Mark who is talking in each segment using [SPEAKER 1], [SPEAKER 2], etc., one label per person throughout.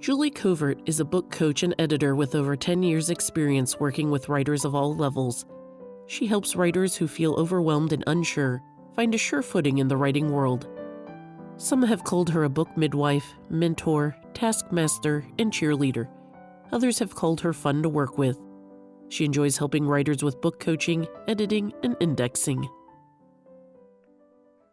[SPEAKER 1] Julie Covert is a book coach and editor with over 10 years' experience working with writers of all levels. She helps writers who feel overwhelmed and unsure find a sure footing in the writing world. Some have called her a book midwife, mentor, taskmaster, and cheerleader. Others have called her fun to work with. She enjoys helping writers with book coaching, editing, and indexing.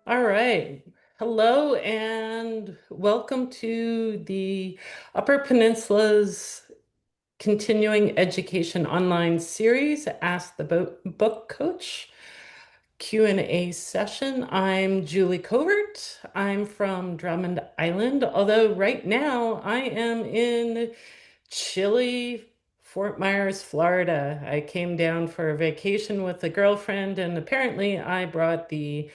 [SPEAKER 2] All right. Hello and welcome to the Upper Peninsula's continuing education online series, Ask the Book Coach Q&A session. I'm Julie Covert. I'm from Drummond Island, although right now I am in chilly Fort Myers, Florida. I came down for a vacation with a girlfriend, and apparently I brought the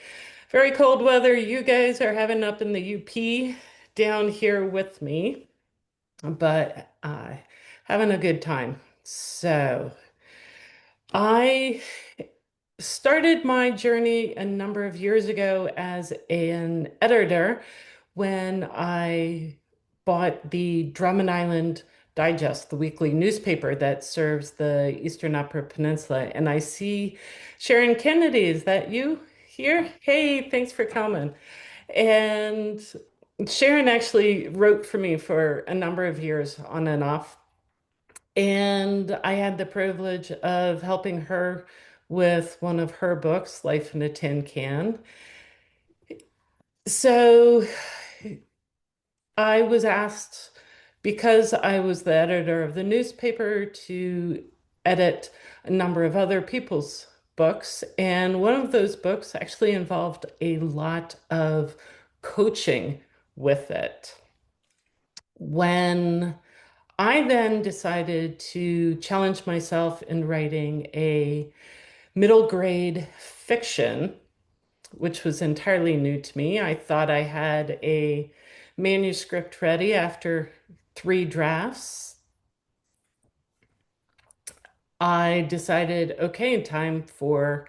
[SPEAKER 2] very cold weather you guys are having up in the UP down here with me, but having a good time. So I started my journey a number of years ago as an editor when I bought the Drummond Island Digest, the weekly newspaper that serves the Eastern Upper Peninsula. And I see Sharon Kennedy. Is that you here? Hey, thanks for coming. And Sharon actually wrote for me for a number of years on and off. And I had the privilege of helping her with one of her books, Life in a Tin Can. So I was asked, because I was the editor of the newspaper, to edit a number of other people's books. And one of those books actually involved a lot of coaching with it. When I then decided to challenge myself in writing a middle grade fiction, which was entirely new to me. I thought I had a manuscript ready after 3 drafts. I decided, okay, time for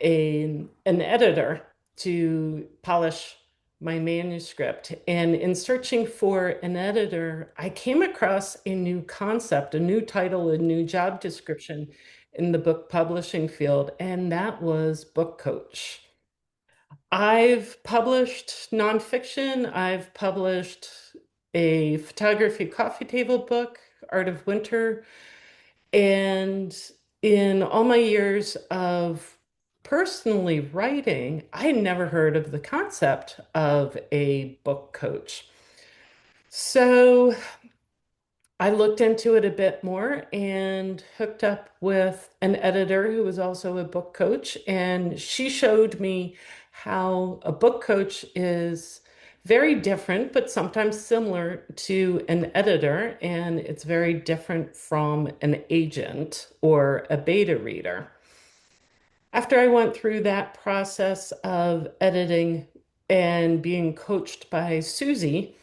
[SPEAKER 2] an editor to polish my manuscript. And in searching for an editor, I came across a new concept, a new title, a new job description in the book publishing field, and that was book coach. I've published nonfiction. I've published a photography coffee table book, Art of Winter. And in all my years of personally writing, I had never heard of the concept of a book coach. So I looked into it a bit more and hooked up with an editor who was also a book coach. And she showed me how a book coach is very different, but sometimes similar to an editor. And it's very different from an agent or a beta reader. After I went through that process of editing and being coached by Susie,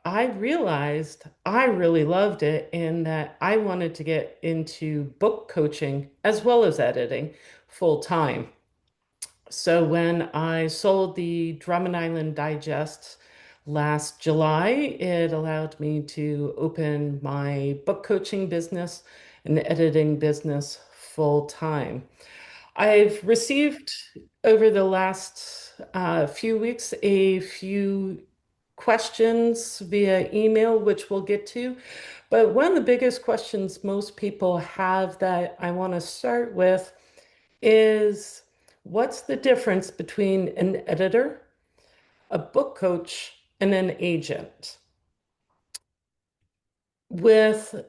[SPEAKER 2] I realized I really loved it and that I wanted to get into book coaching as well as editing full time. So when I sold the Drummond Island Digest last July, it allowed me to open my book coaching business and editing business full time. I've received over the last few weeks a few questions via email, which we'll get to. But one of the biggest questions most people have that I want to start with is what's the difference between an editor, a book coach, and an agent? With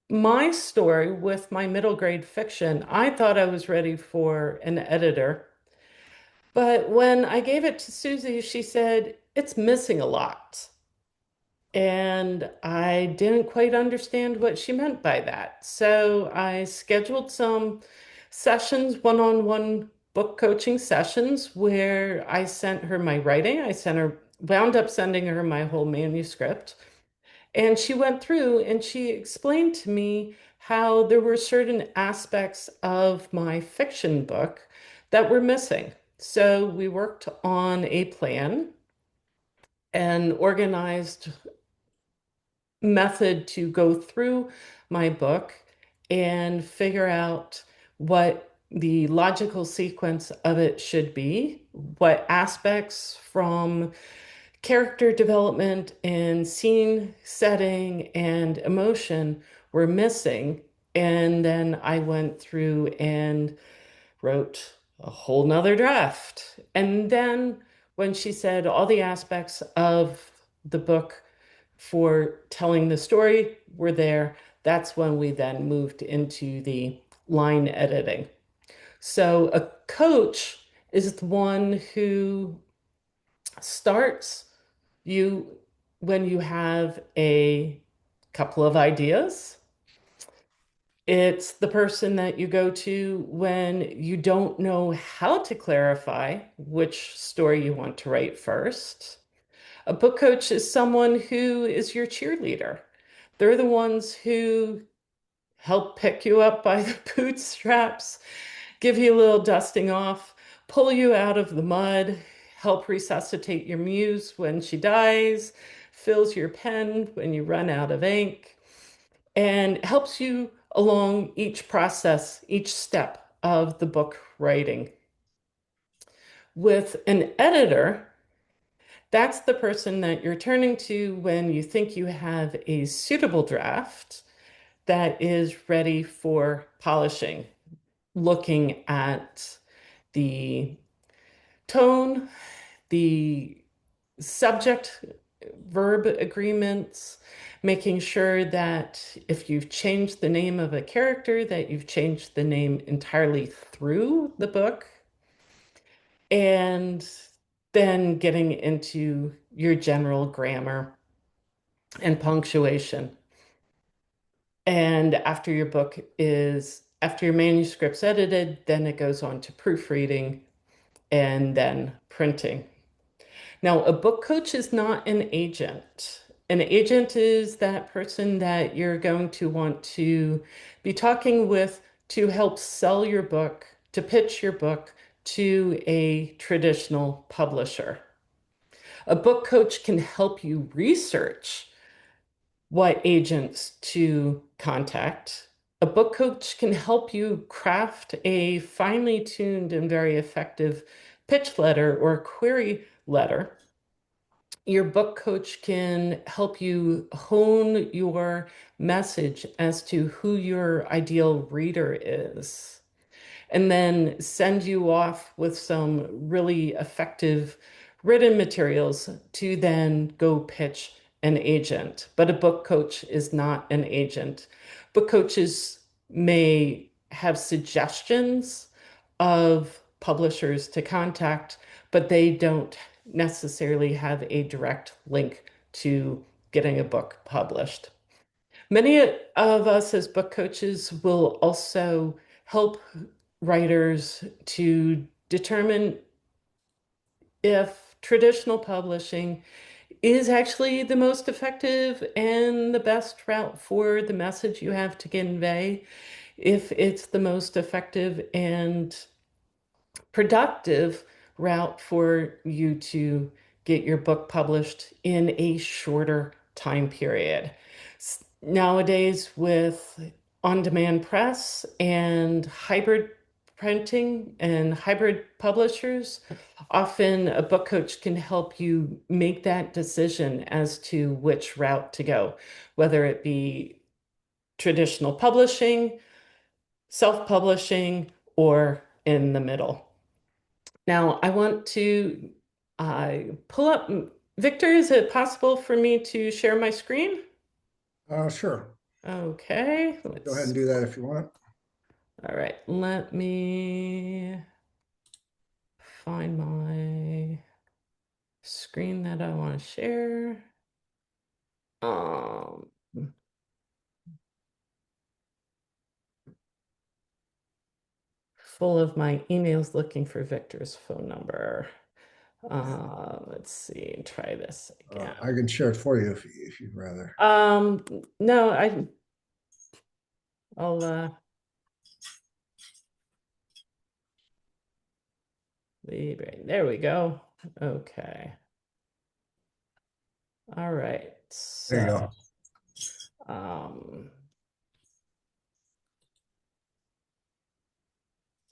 [SPEAKER 2] my story, with my middle grade fiction, I thought I was ready for an editor. But when I gave it to Susie, she said, it's missing a lot. And I didn't quite understand what she meant by that. So I scheduled some sessions, one-on-one book coaching sessions, where I sent her my writing. Wound up sending her my whole manuscript. And she went through and she explained to me how there were certain aspects of my fiction book that were missing. So we worked on a plan and organized method to go through my book and figure out what the logical sequence of it should be, what aspects from character development and scene setting and emotion were missing. And then I went through and wrote a whole nother draft. And then when she said all the aspects of the book for telling the story were there, that's when we then moved into the line editing. So a coach is the one who starts you when you have a couple of ideas. It's the person that you go to when you don't know how to clarify which story you want to write first. A book coach is someone who is your cheerleader. They're the ones who help pick you up by the bootstraps, give you a little dusting off, pull you out of the mud, help resuscitate your muse when she dies, fills your pen when you run out of ink, and helps you along each process, each step of the book writing. With an editor, that's the person that you're turning to when you think you have a suitable draft that is ready for polishing, looking at the tone, the subject verb agreements, making sure that if you've changed the name of a character, that you've changed the name entirely through the book, and then getting into your general grammar and punctuation. And after your manuscript's edited, then it goes on to proofreading and then printing. Now, a book coach is not an agent. An agent is that person that you're going to want to be talking with to help sell your book, to pitch your book to a traditional publisher. A book coach can help you research what agents to contact. A book coach can help you craft a finely tuned and very effective pitch letter or query letter. Your book coach can help you hone your message as to who your ideal reader is, and then send you off with some really effective written materials to then go pitch an agent. But a book coach is not an agent. Book coaches may have suggestions of publishers to contact, but they don't necessarily have a direct link to getting a book published. Many of us as book coaches will also help writers to determine if traditional publishing is actually the most effective and the best route for the message you have to convey, if it's the most effective and productive route for you to get your book published in a shorter time period. Nowadays, with on-demand press and hybrid printing and hybrid publishers, often a book coach can help you make that decision as to which route to go, whether it be traditional publishing, self-publishing, or in the middle. Now, I want to pull up. Victor, is it possible for me to share my screen?
[SPEAKER 3] Sure.
[SPEAKER 2] Okay,
[SPEAKER 3] Go ahead and do that if you want.
[SPEAKER 2] all right, let me find my screen that I want to share. Um, Full of my emails looking for Victor's phone number. Let's see, try this again.
[SPEAKER 3] I can share it for you if you'd rather.
[SPEAKER 2] No, I'll leave right there we go. Okay. All right.
[SPEAKER 3] There you
[SPEAKER 2] So
[SPEAKER 3] go.
[SPEAKER 2] Um,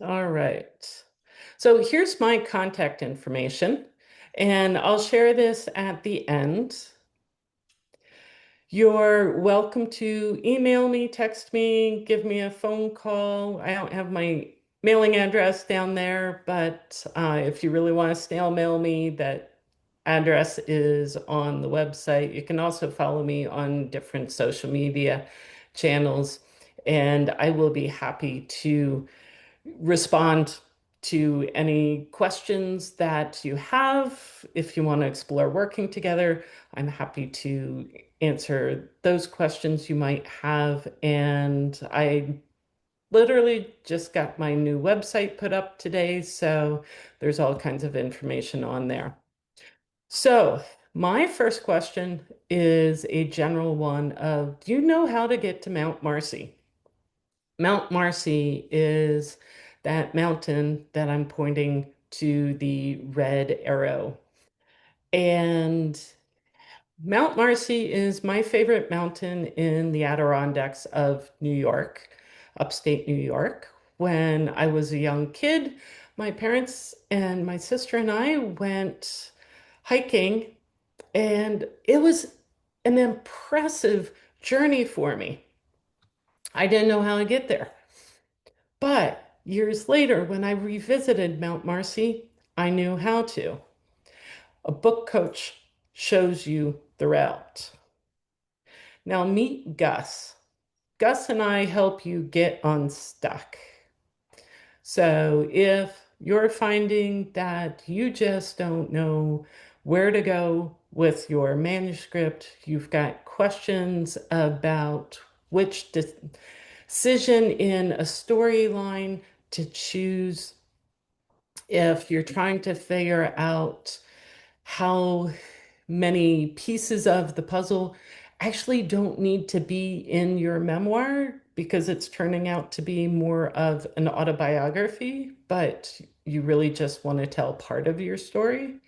[SPEAKER 2] all right. So here's my contact information, and I'll share this at the end. You're welcome to email me, text me, give me a phone call. I don't have my mailing address down there, but if you really want to snail mail me, that address is on the website. You can also follow me on different social media channels, and I will be happy to respond to any questions that you have. If you want to explore working together, I'm happy to answer those questions you might have. And I literally just got my new website put up today, so there's all kinds of information on there. So, my first question is a general one of, do you know how to get to Mount Marcy? Mount Marcy is that mountain that I'm pointing to the red arrow. And Mount Marcy is my favorite mountain in the Adirondacks of New York, upstate New York. When I was a young kid, my parents and my sister and I went hiking, and it was an impressive journey for me. I didn't know how to get there. But years later, when I revisited Mount Marcy, I knew how to. A book coach shows you the route. Now meet Gus. Gus and I help you get unstuck. So if you're finding that you just don't know where to go with your manuscript, you've got questions about which decision in a storyline to choose, if you're trying to figure out how many pieces of the puzzle actually don't need to be in your memoir because it's turning out to be more of an autobiography, but you really just want to tell part of your story,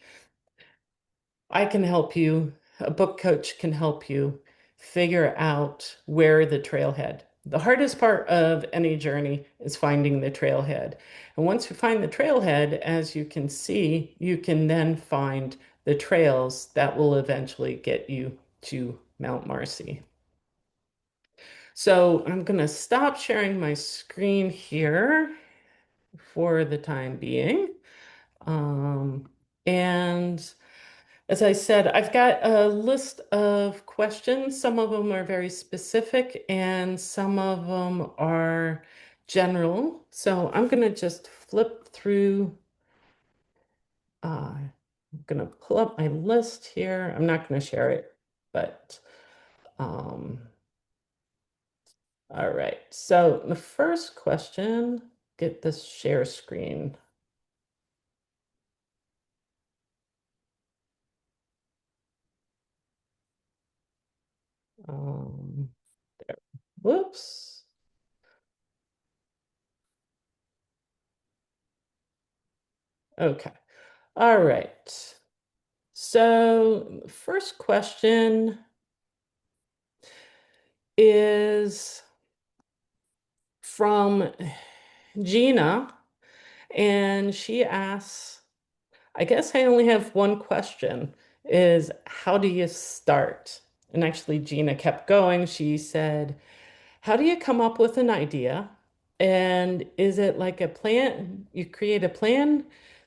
[SPEAKER 2] I can help you. A book coach can help you figure out where the trailhead. The hardest part of any journey is finding the trailhead. And once you find the trailhead, as you can see, you can then find the trails that will eventually get you to Mount Marcy. So I'm going to stop sharing my screen here for the time being. And as I said, I've got a list of questions. Some of them are very specific and some of them are general. So I'm going to just flip through. I'm going to pull up my list here. I'm not going to share it, but all right. So the first question, get this share screen. There. Whoops. Okay. All right. So first question is from Gina, and she asks, I guess I only have one question, is how do you start? And actually, Gina kept going. She said, how do you come up with an idea? And is it like a plan? You create a plan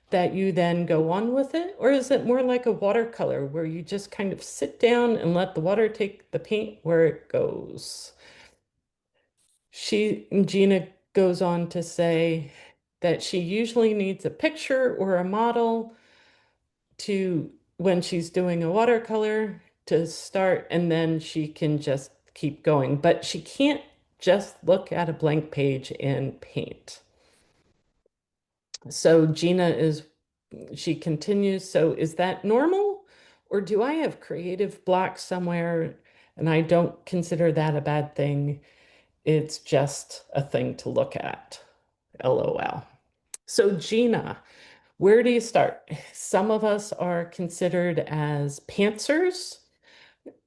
[SPEAKER 2] that you then go on with it? Or is it more like a watercolor where you just kind of sit down and let the water take the paint where it goes? Gina goes on to say that she usually needs a picture or a model to when she's doing a watercolor to start, and then she can just keep going. But she can't just look at a blank page and paint. So she continues, so is that normal? Or do I have creative block somewhere and I don't consider that a bad thing? It's just a thing to look at. LOL. So Gina, where do you start? Some of us are considered as pantsers.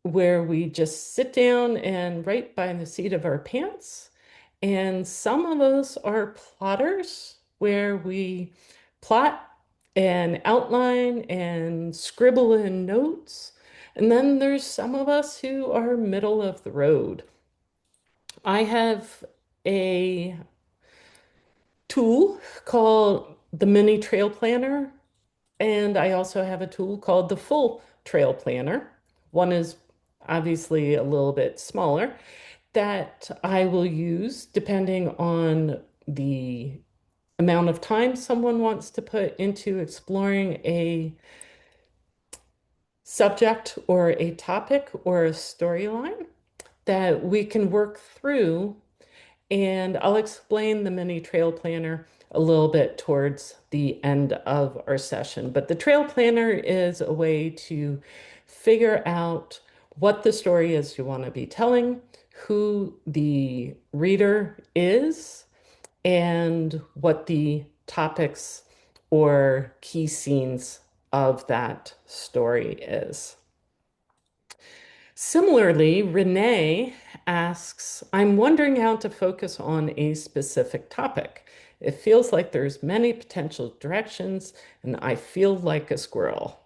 [SPEAKER 2] where we just sit down and write by the seat of our pants. And some of us are plotters, where we plot and outline and scribble in notes. And then there's some of us who are middle of the road. I have a tool called the Mini Trail Planner, and I also have a tool called the Full Trail Planner. One is obviously a little bit smaller that I will use depending on the amount of time someone wants to put into exploring a subject or a topic or a storyline that we can work through. And I'll explain the mini trail planner a little bit towards the end of our session. But the trail planner is a way to figure out what the story is you want to be telling, who the reader is, and what the topics or key scenes of that story is. Similarly, Renee asks, I'm wondering how to focus on a specific topic. It feels like there's many potential directions, and I feel like a squirrel.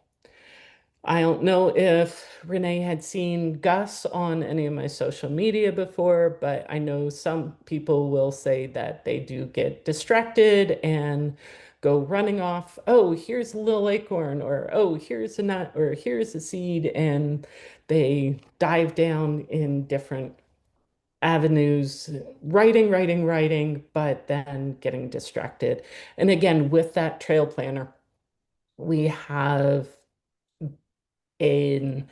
[SPEAKER 2] I don't know if Renee had seen Gus on any of my social media before, but I know some people will say that they do get distracted and go running off. Oh, here's a little acorn, or oh, here's a nut, or here's a seed, and they dive down in different avenues, writing, writing, writing, but then getting distracted. And again, with that trail planner, we have a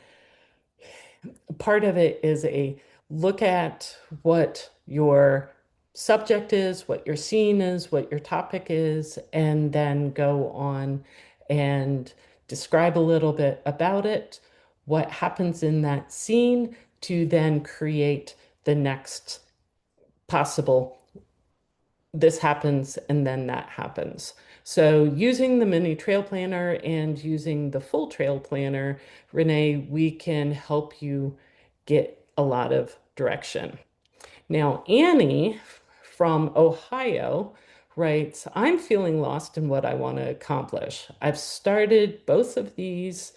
[SPEAKER 2] part of it is a look at what your subject is, what your scene is, what your topic is, and then go on and describe a little bit about it, what happens in that scene to then create the next possible this happens and then that happens. So using the mini trail planner and using the full trail planner, Renee, we can help you get a lot of direction. Now, Annie from Ohio writes, I'm feeling lost in what I want to accomplish. I've started both of these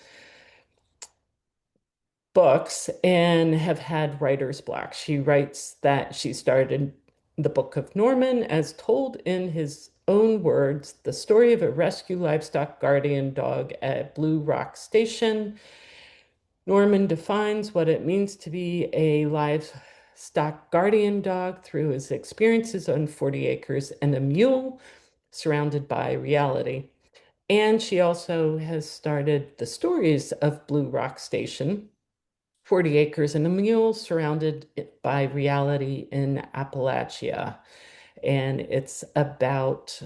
[SPEAKER 2] books and have had writer's block. She writes that she started the Book of Norman as told in his own words, the story of a rescue livestock guardian dog at Blue Rock Station. Norman defines what it means to be a livestock guardian dog through his experiences on 40 acres and a mule surrounded by reality. And she also has started the stories of Blue Rock Station, 40 acres and a mule surrounded by reality in Appalachia. And it's about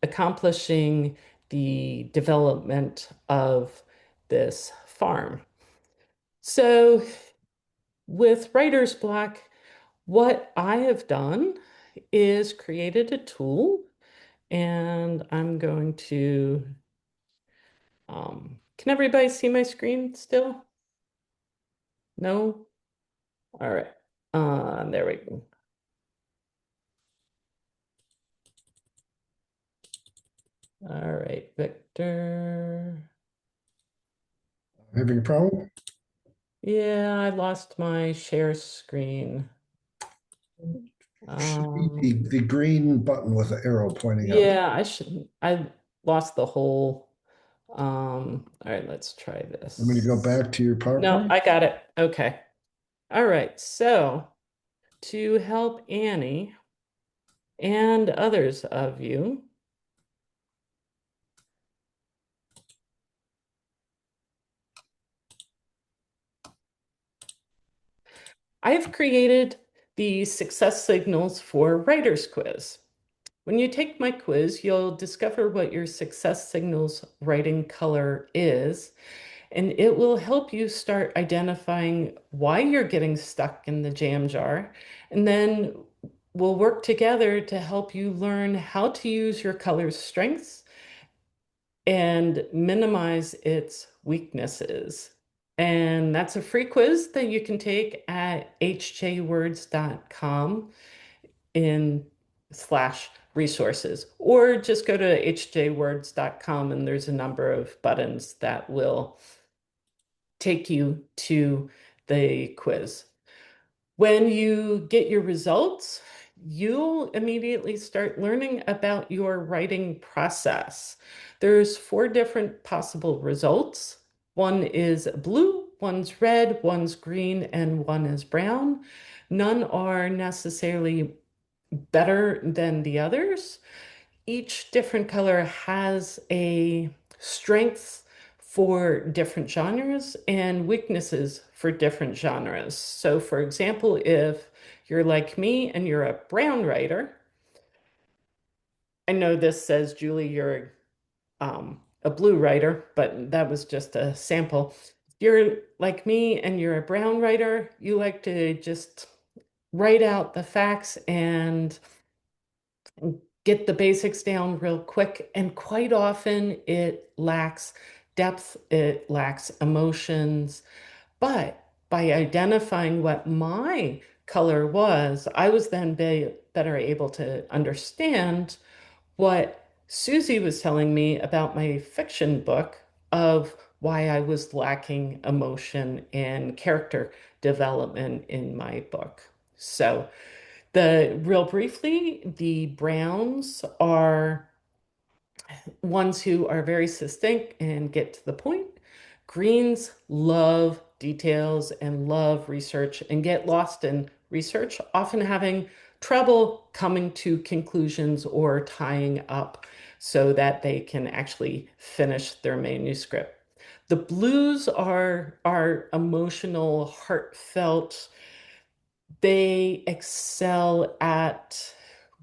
[SPEAKER 2] accomplishing the development of this farm. So, with writer's block, what I have done is created a tool, and I'm going to, can everybody see my screen still? No? All right. There we go. All right, Victor.
[SPEAKER 3] Having a problem?
[SPEAKER 2] Yeah, I lost my share screen.
[SPEAKER 3] Should be the green button with the arrow pointing up.
[SPEAKER 2] Yeah, I lost the whole, all right, let's try this.
[SPEAKER 3] I'm going to go back to your
[SPEAKER 2] No,
[SPEAKER 3] PowerPoint.
[SPEAKER 2] I got it. Okay. All right, so to help Annie and others of you, I've created the success signals for writer's quiz. When you take my quiz, you'll discover what your success signals writing color is, and it will help you start identifying why you're getting stuck in the jam jar. And then we'll work together to help you learn how to use your color's strengths and minimize its weaknesses. And that's a free quiz that you can take at hjwords.com in slash resources, or just go to hjwords.com and there's a number of buttons that will take you to the quiz. When you get your results, you'll immediately start learning about your writing process. There's 4 different possible results. One is blue, one's red, one's green, and one is brown. None are necessarily better than the others. Each different color has a strength for different genres and weaknesses for different genres. So, for example, if you're like me and you're a brown writer, I know this says, Julie, you're a blue writer, but that was just a sample. If you're like me and you're a brown writer, you like to just write out the facts and get the basics down real quick. And quite often it lacks depth, it lacks emotions. But by identifying what my color was, I was then better able to understand what Susie was telling me about my fiction book of why I was lacking emotion and character development in my book. So, the real briefly, the browns are ones who are very succinct and get to the point. Greens love details and love research and get lost in research, often having trouble coming to conclusions or tying up so that they can actually finish their manuscript. The blues are emotional, heartfelt. They excel at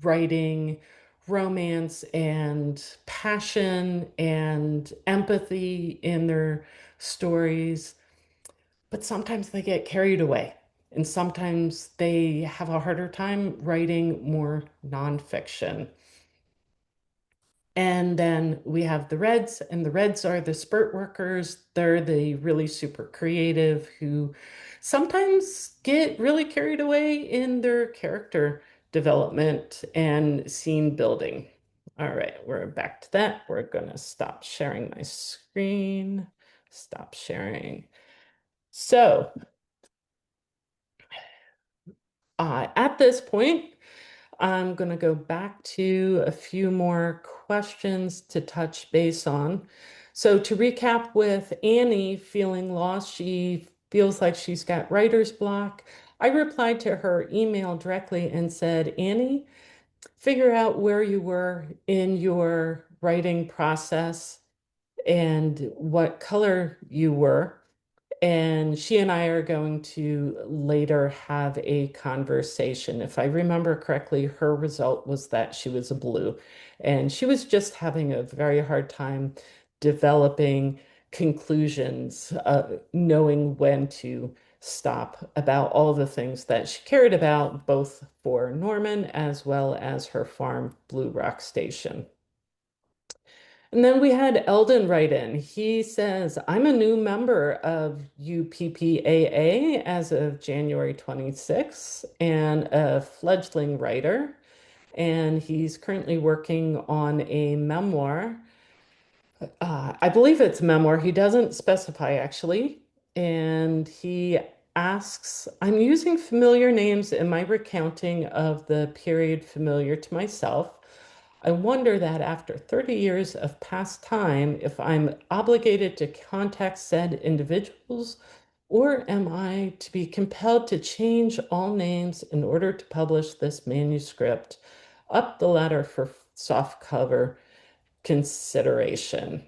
[SPEAKER 2] writing romance and passion and empathy in their stories, but sometimes they get carried away. And sometimes they have a harder time writing more nonfiction. And then we have the Reds, and the Reds are the spurt workers. They're the really super creative who sometimes get really carried away in their character development and scene building. All right, we're back to that. We're going to stop sharing my screen. Stop sharing. So, at this point, I'm going to go back to a few more questions to touch base on. So, to recap with Annie feeling lost, she feels like she's got writer's block. I replied to her email directly and said, Annie, figure out where you were in your writing process and what color you were. And she and I are going to later have a conversation. If I remember correctly, her result was that she was a blue, and she was just having a very hard time developing conclusions, knowing when to stop about all the things that she cared about, both for Norman as well as her farm, Blue Rock Station. And then we had Eldon write in. He says, I'm a new member of UPPAA as of January 26th and a fledgling writer. And he's currently working on a memoir. I believe it's memoir. He doesn't specify actually. And he asks, I'm using familiar names in my recounting of the period familiar to myself. I wonder that after 30 years of past time, if I'm obligated to contact said individuals, or am I to be compelled to change all names in order to publish this manuscript up the ladder for soft cover consideration?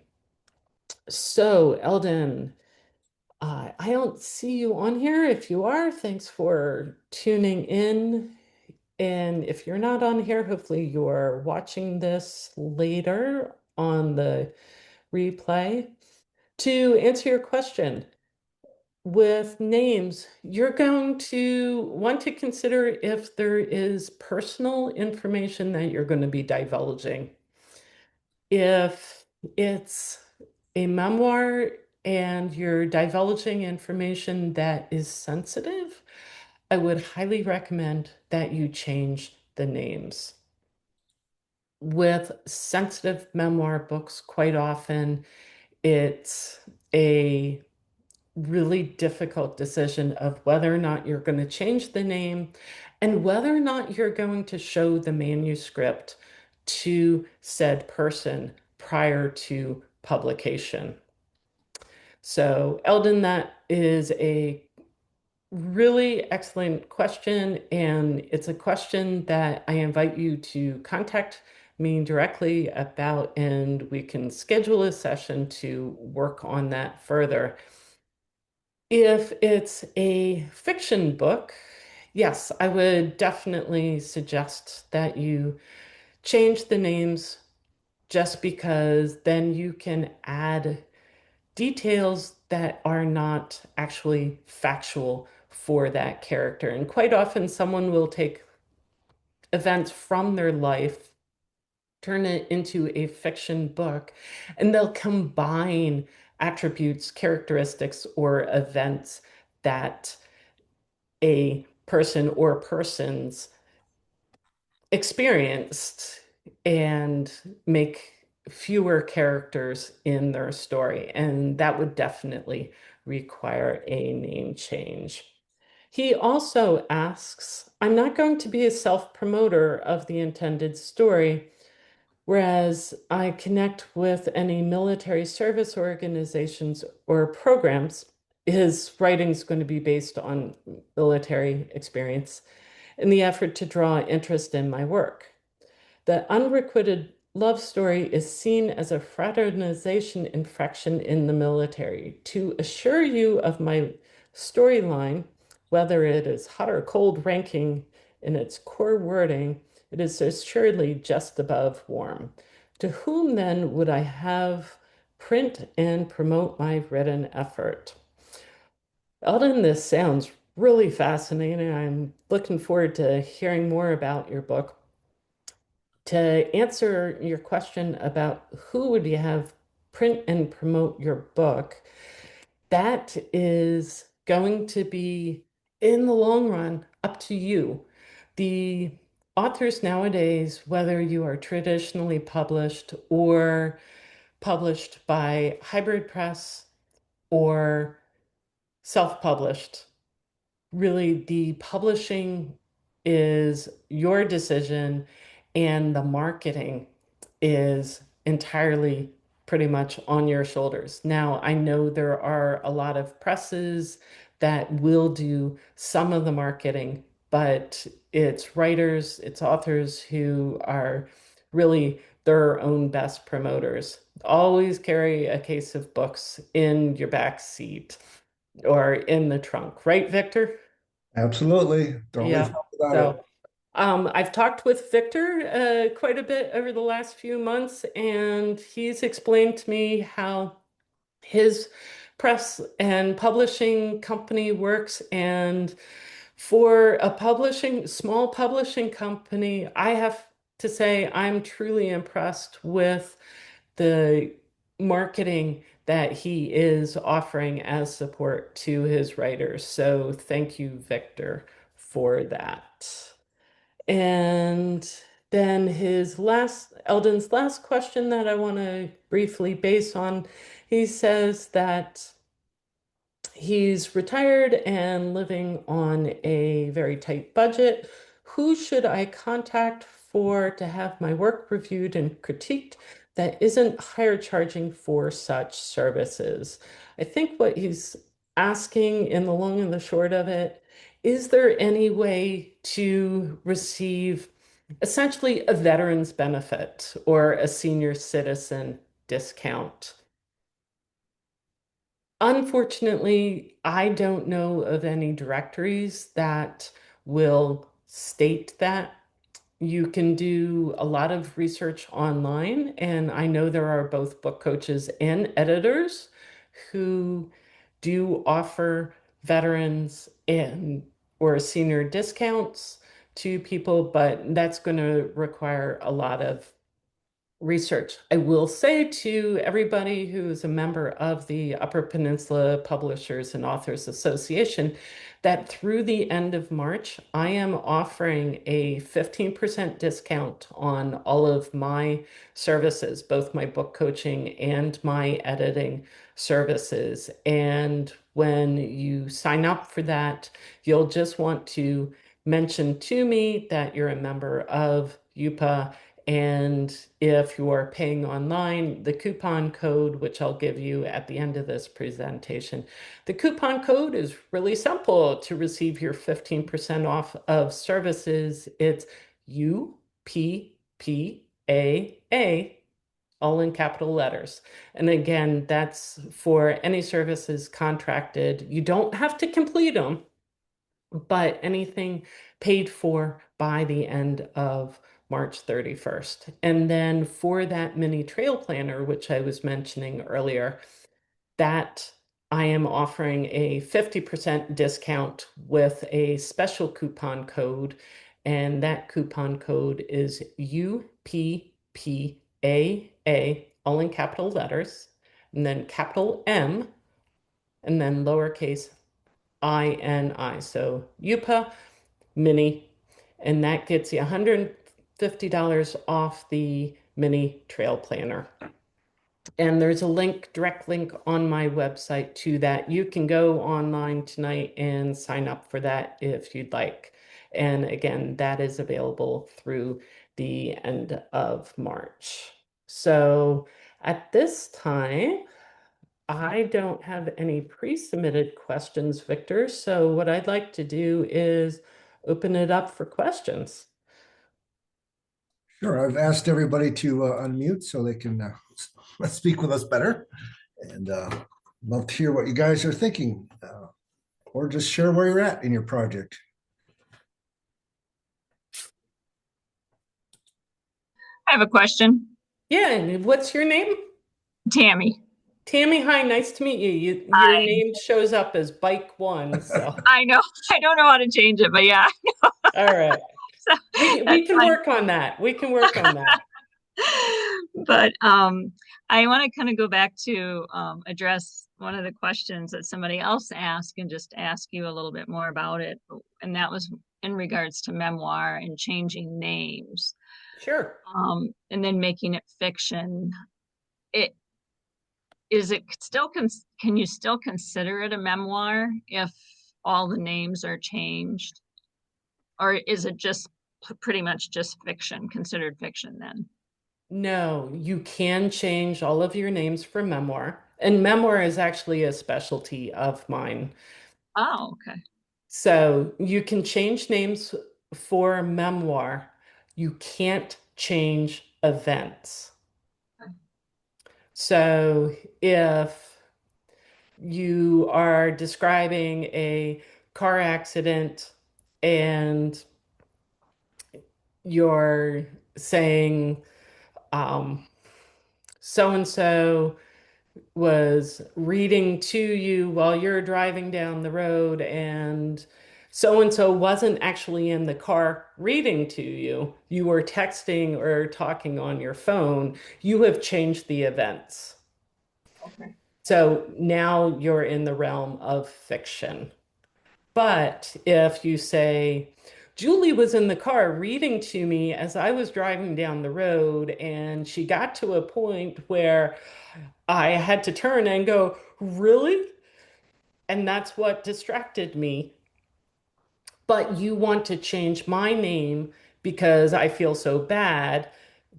[SPEAKER 2] So, Eldon, I don't see you on here. If you are, thanks for tuning in. And if you're not on here, hopefully you're watching this later on the replay. To answer your question, with names, you're going to want to consider if there is personal information that you're going to be divulging. If it's a memoir and you're divulging information that is sensitive, I would highly recommend that you change the names. With sensitive memoir books, quite often it's a really difficult decision of whether or not you're going to change the name and whether or not you're going to show the manuscript to said person prior to publication. So, Eldon, that is a really excellent question, and it's a question that I invite you to contact me directly about, and we can schedule a session to work on that further. If it's a fiction book, yes, I would definitely suggest that you change the names just because then you can add details that are not actually factual for that character. And quite often, someone will take events from their life, turn it into a fiction book, and they'll combine attributes, characteristics, or events that a person or persons experienced and make fewer characters in their story. And that would definitely require a name change. He also asks, I'm not going to be a self-promoter of the intended story, whereas I connect with any military service organizations or programs. His writing is going to be based on military experience in the effort to draw interest in my work. The unrequited love story is seen as a fraternization infraction in the military. To assure you of my storyline, whether it is hot or cold ranking in its core wording, it is assuredly just above warm. To whom then would I have print and promote my written effort? Eldon, this sounds really fascinating. I'm looking forward to hearing more about your book. To answer your question about who would you have print and promote your book, that is going to be, in the long run, up to you. The authors nowadays, whether you are traditionally published or published by hybrid press or self-published, really the publishing is your decision and the marketing is entirely pretty much on your shoulders. Now, I know there are a lot of presses that will do some of the marketing, but it's writers, it's authors who are really their own best promoters. Always carry a case of books in your back seat or in the trunk, right, Victor?
[SPEAKER 3] Absolutely. Don't leave
[SPEAKER 2] Yeah.
[SPEAKER 3] home without it.
[SPEAKER 2] So, I've talked with Victor quite a bit over the last few months, and he's explained to me how his press and publishing company works. And for a small publishing company, I have to say I'm truly impressed with the marketing that he is offering as support to his writers. So thank you, Victor, for that. And then Eldon's last question that I want to briefly base on, he says that he's retired and living on a very tight budget. Who should I contact to have my work reviewed and critiqued that isn't higher charging for such services? I think what he's asking in the long and the short of it, is there any way to receive essentially a veteran's benefit or a senior citizen discount? Unfortunately, I don't know of any directories that will state that. You can do a lot of research online, and I know there are both book coaches and editors who do offer veterans and or senior discounts to people, but that's going to require a lot of research. I will say to everybody who is a member of the Upper Peninsula Publishers and Authors Association that through the end of March, I am offering a 15% discount on all of my services, both my book coaching and my editing services. And when you sign up for that, you'll just want to mention to me that you're a member of UPA, and if you're paying online, the coupon code, which I'll give you at the end of this presentation, the coupon code is really simple to receive your 15% off of services. It's UPPAA, all in capital letters. And again, that's for any services contracted. You don't have to complete them, but anything paid for by the end of March 31st. And then for that mini trail planner, which I was mentioning earlier, that I am offering a 50% discount with a special coupon code. And that coupon code is UPPAA, all in capital letters, and then capital M, and then lowercase INI. So UPA mini, and that gets you $150 off the mini trail planner. And there's a link, direct link on my website to that. You can go online tonight and sign up for that if you'd like. And again, that is available through the end of March. So at this time, I don't have any pre-submitted questions, Victor. So what I'd like to do is open it up for questions.
[SPEAKER 3] Sure, I've asked everybody to unmute so they can speak with us better. And love to hear what you guys are thinking, or just share where you're at in your project.
[SPEAKER 4] I have a question.
[SPEAKER 2] Yeah, and what's your name?
[SPEAKER 4] Tammy.
[SPEAKER 2] Tammy, hi, nice to meet you. Your
[SPEAKER 4] Hi.
[SPEAKER 2] name shows up as Bike One, so
[SPEAKER 4] I know. I don't know how to change it, but yeah.
[SPEAKER 2] all right.
[SPEAKER 4] So
[SPEAKER 2] We
[SPEAKER 4] that's
[SPEAKER 2] can
[SPEAKER 4] fine.
[SPEAKER 2] work on that. We can work on that.
[SPEAKER 4] But I want to kind of go back to address one of the questions that somebody else asked and just ask you a little bit more about it. And that was in regards to memoir and changing names.
[SPEAKER 2] Sure.
[SPEAKER 4] And then making it fiction. It still can you still consider it a memoir if all the names are changed? Or is it just pretty much just fiction, considered fiction then?
[SPEAKER 2] No, you can change all of your names for memoir. And memoir is actually a specialty of mine.
[SPEAKER 4] Oh, okay.
[SPEAKER 2] So you can change names for memoir. You can't change events. So if you are describing a car accident and you're saying so and so was reading to you while you're driving down the road, and so wasn't actually in the car reading to you, you were texting or talking on your phone, you have changed the events.
[SPEAKER 4] Okay.
[SPEAKER 2] So now you're in the realm of fiction. But if you say, Julie was in the car reading to me as I was driving down the road, and she got to a point where I had to turn and go, really? And that's what distracted me. But you want to change my name because I feel so bad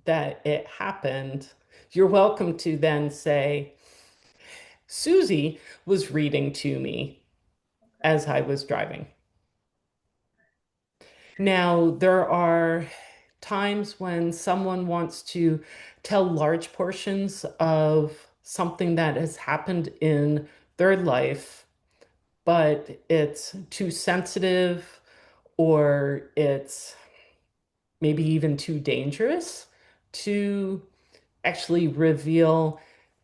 [SPEAKER 2] that it happened. You're welcome to then say, Susie was reading to me as I was driving. Now, there are times when someone wants to tell large portions of something that has happened in their life, but it's too sensitive or it's maybe even too dangerous to actually reveal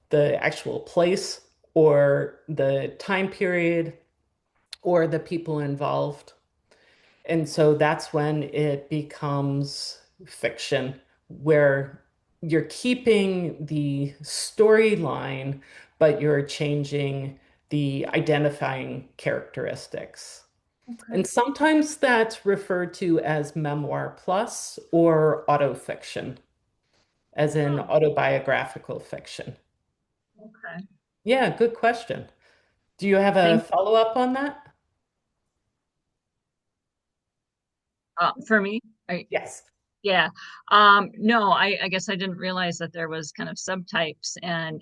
[SPEAKER 2] the actual place or the time period or the people involved. And so that's when it becomes fiction, where you're keeping the storyline, but you're changing the identifying characteristics.
[SPEAKER 4] Okay.
[SPEAKER 2] And sometimes that's referred to as memoir plus or autofiction, as in
[SPEAKER 4] Oh,
[SPEAKER 2] autobiographical fiction.
[SPEAKER 4] okay.
[SPEAKER 2] Yeah, good question. Do you have a
[SPEAKER 4] Thank
[SPEAKER 2] follow-up on that?
[SPEAKER 4] for me. I,
[SPEAKER 2] Yes.
[SPEAKER 4] yeah. No, I guess I didn't realize that there was kind of subtypes, and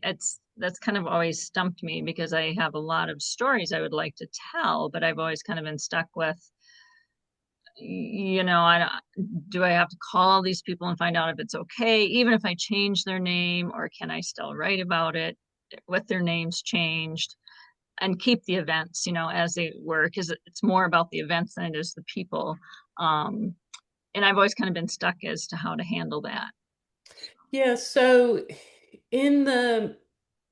[SPEAKER 4] that's kind of always stumped me because I have a lot of stories I would like to tell, but I've always kind of been stuck with, do I have to call these people and find out if it's okay, even if I change their name, or can I still write about it with their names changed and keep the events, as they were, because it's more about the events than it is the people. Um, and I've always kind of been stuck as to how to handle that.
[SPEAKER 2] Yeah, so in the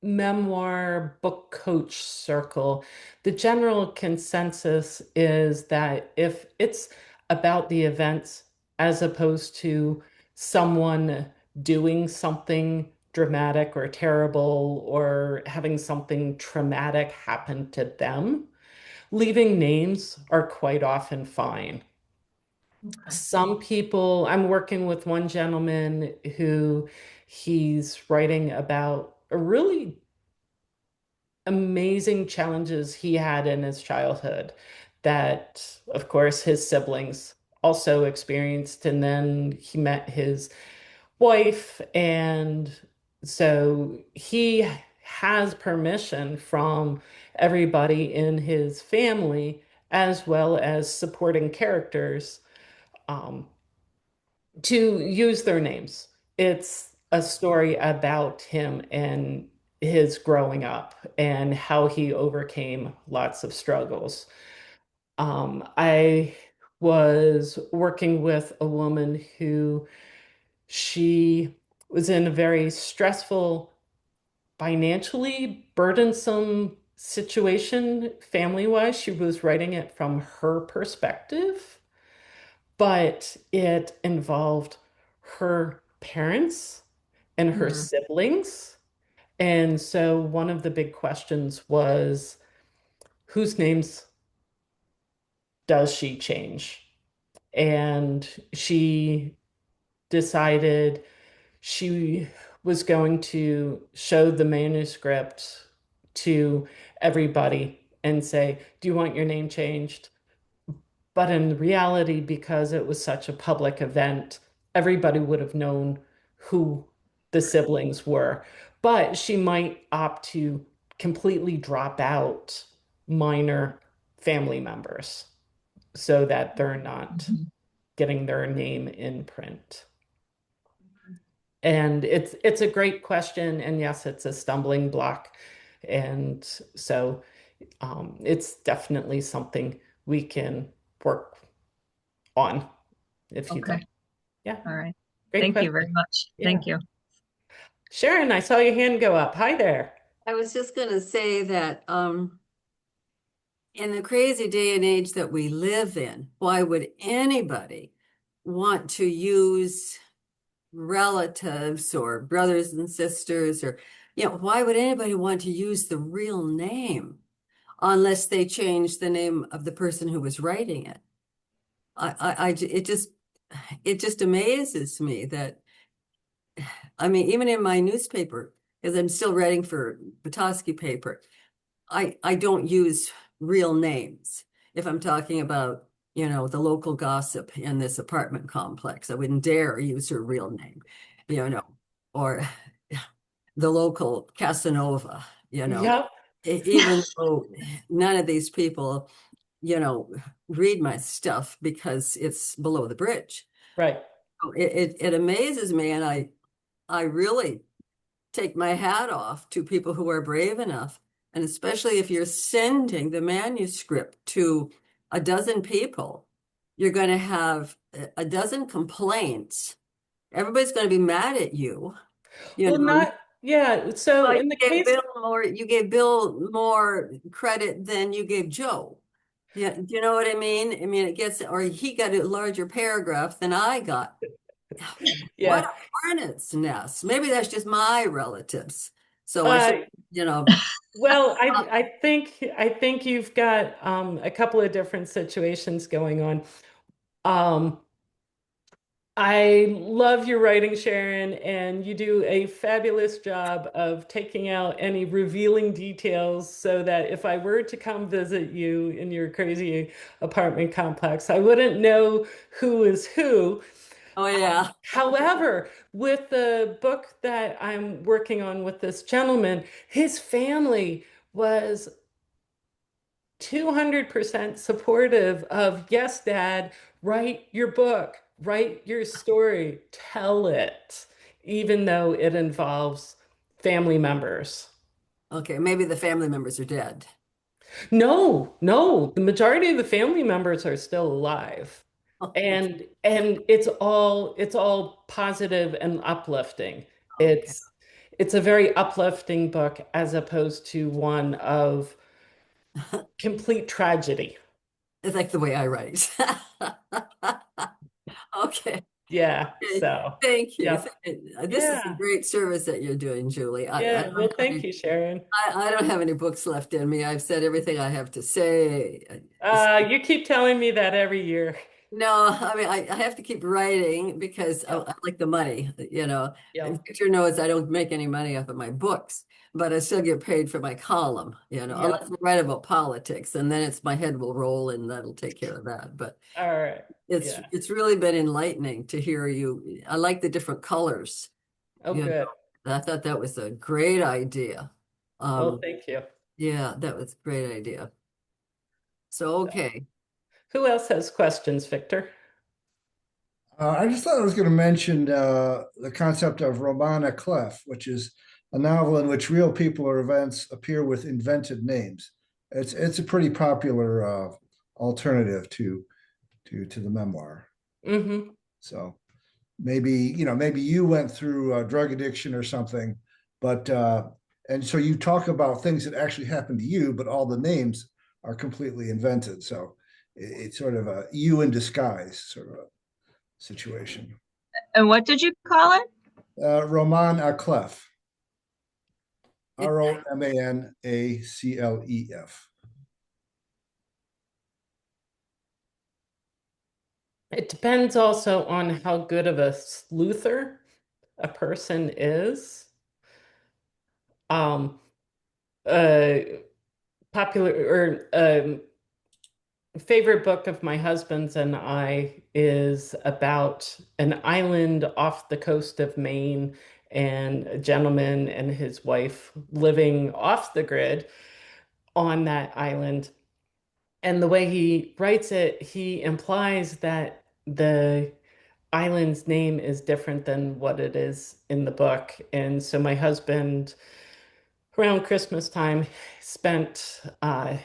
[SPEAKER 2] memoir book coach circle, the general consensus is that if it's about the events as opposed to someone doing something dramatic or terrible or having something traumatic happen to them, leaving names are quite often fine.
[SPEAKER 4] Okay.
[SPEAKER 2] Some people, I'm working with one gentleman who he's writing about a really amazing challenges he had in his childhood that, of course, his siblings also experienced. And then he met his wife. And so he has permission from everybody in his family, as well as supporting characters, um, to use their names. It's a story about him and his growing up and how he overcame lots of struggles. I was working with a woman who she was in a very stressful, financially burdensome situation family-wise. She was writing it from her perspective, but it involved her parents and her
[SPEAKER 4] Hmm.
[SPEAKER 2] siblings. And so one of the big questions was, whose names does she change? And she decided she was going to show the manuscript to everybody and say, do you want your name changed? But in reality, because it was such a public event, everybody would have known who the siblings were. But she might opt to completely drop out minor family members so that they're not
[SPEAKER 4] Mhm.
[SPEAKER 2] getting their name in print. And it's a great question, and yes, it's a stumbling block. And so it's definitely something we can work on if you'd
[SPEAKER 4] Okay.
[SPEAKER 2] like. Yeah,
[SPEAKER 4] All right.
[SPEAKER 2] great
[SPEAKER 4] Thank you
[SPEAKER 2] question.
[SPEAKER 4] very much.
[SPEAKER 2] Yeah.
[SPEAKER 4] Thank you.
[SPEAKER 2] Sharon, I saw your hand go up. Hi there.
[SPEAKER 5] I was just going to say that in the crazy day and age that we live in, why would anybody want to use relatives or brothers and sisters or, why would anybody want to use the real name unless they change the name of the person who was writing it? It just amazes me that, I mean, even in my newspaper, because I'm still writing for Petoskey paper, I don't use real names. If I'm talking about, the local gossip in this apartment complex, I wouldn't dare use her real name, or the local Casanova,
[SPEAKER 2] Yep,
[SPEAKER 5] even though none of these people, you know, read my stuff because it's below the bridge.
[SPEAKER 2] right.
[SPEAKER 5] It amazes me, and I really take my hat off to people who are brave enough, and especially if you're sending the manuscript to a dozen people, you're going to have a dozen complaints. Everybody's going to be mad at you, you
[SPEAKER 2] Well,
[SPEAKER 5] know.
[SPEAKER 2] not, yeah. So
[SPEAKER 5] Well,
[SPEAKER 2] in the case,
[SPEAKER 5] you gave Bill more credit than you gave Joe. Yeah, do you know what I mean? I mean, it gets, or he got a larger paragraph than I got. What
[SPEAKER 2] Yeah.
[SPEAKER 5] a hornet's nest. Maybe that's just my relatives. So I
[SPEAKER 2] Uh,
[SPEAKER 5] should, you know,
[SPEAKER 2] well, I think you've got a couple of different situations going on. Um, I love your writing, Sharon, and you do a fabulous job of taking out any revealing details so that if I were to come visit you in your crazy apartment complex, I wouldn't know who is who.
[SPEAKER 5] oh yeah.
[SPEAKER 2] However, with the book that I'm working on with this gentleman, his family was 200% supportive of, yes, Dad, write your book, write your story, tell it, even though it involves family members.
[SPEAKER 5] Okay, maybe the family members are dead.
[SPEAKER 2] No, no, the majority of the family members are still alive. And it's all positive and uplifting.
[SPEAKER 5] Okay.
[SPEAKER 2] It's a very uplifting book as opposed to one of complete tragedy.
[SPEAKER 5] It's like the way I write. Okay.
[SPEAKER 2] Yeah,
[SPEAKER 5] Okay.
[SPEAKER 2] so
[SPEAKER 5] Thank you.
[SPEAKER 2] yeah.
[SPEAKER 5] This is a
[SPEAKER 2] Yeah.
[SPEAKER 5] great service that you're doing, Julie. I
[SPEAKER 2] Yeah.
[SPEAKER 5] don't
[SPEAKER 2] Well,
[SPEAKER 5] have
[SPEAKER 2] thank
[SPEAKER 5] any,
[SPEAKER 2] you, Sharon.
[SPEAKER 5] I don't have any books left in me. I've said everything I have to say.
[SPEAKER 2] You keep telling me that every year.
[SPEAKER 5] No, I mean, I have to keep writing because
[SPEAKER 2] Yeah.
[SPEAKER 5] I like the money, you know.
[SPEAKER 2] Yeah.
[SPEAKER 5] And Victor knows I don't make any money off of my books, but I still get paid for my column, you know,
[SPEAKER 2] Yeah.
[SPEAKER 5] unless I write about politics, and then it's my head will roll and that'll take care of that. But
[SPEAKER 2] All right.
[SPEAKER 5] it's
[SPEAKER 2] Yeah.
[SPEAKER 5] it's really been enlightening to hear you. I like the different colors,
[SPEAKER 2] Oh,
[SPEAKER 5] you know.
[SPEAKER 2] good.
[SPEAKER 5] I thought that was a great idea.
[SPEAKER 2] Well,
[SPEAKER 5] Um,
[SPEAKER 2] thank you.
[SPEAKER 5] yeah, that was a great idea. So, okay.
[SPEAKER 2] Who else has questions, Victor?
[SPEAKER 3] I just thought I was going to mention the concept of roman à clef, which is a novel in which real people or events appear with invented names. It's a pretty popular alternative to the memoir.
[SPEAKER 2] Mm-hmm.
[SPEAKER 3] So maybe you went through drug addiction or something, but and so you talk about things that actually happened to you, but all the names are completely invented. So it's sort of a you in disguise sort of a situation.
[SPEAKER 4] And what did you call it?
[SPEAKER 3] Roman Aclef,
[SPEAKER 5] It,
[SPEAKER 3] Romanaclef.
[SPEAKER 2] It depends also on how good of a sleuther a person is. Um, uh, popular or favorite book of my husband's and I is about an island off the coast of Maine and a gentleman and his wife living off the grid on that island. And the way he writes it, he implies that the island's name is different than what it is in the book. And so my husband, around Christmas time, spent a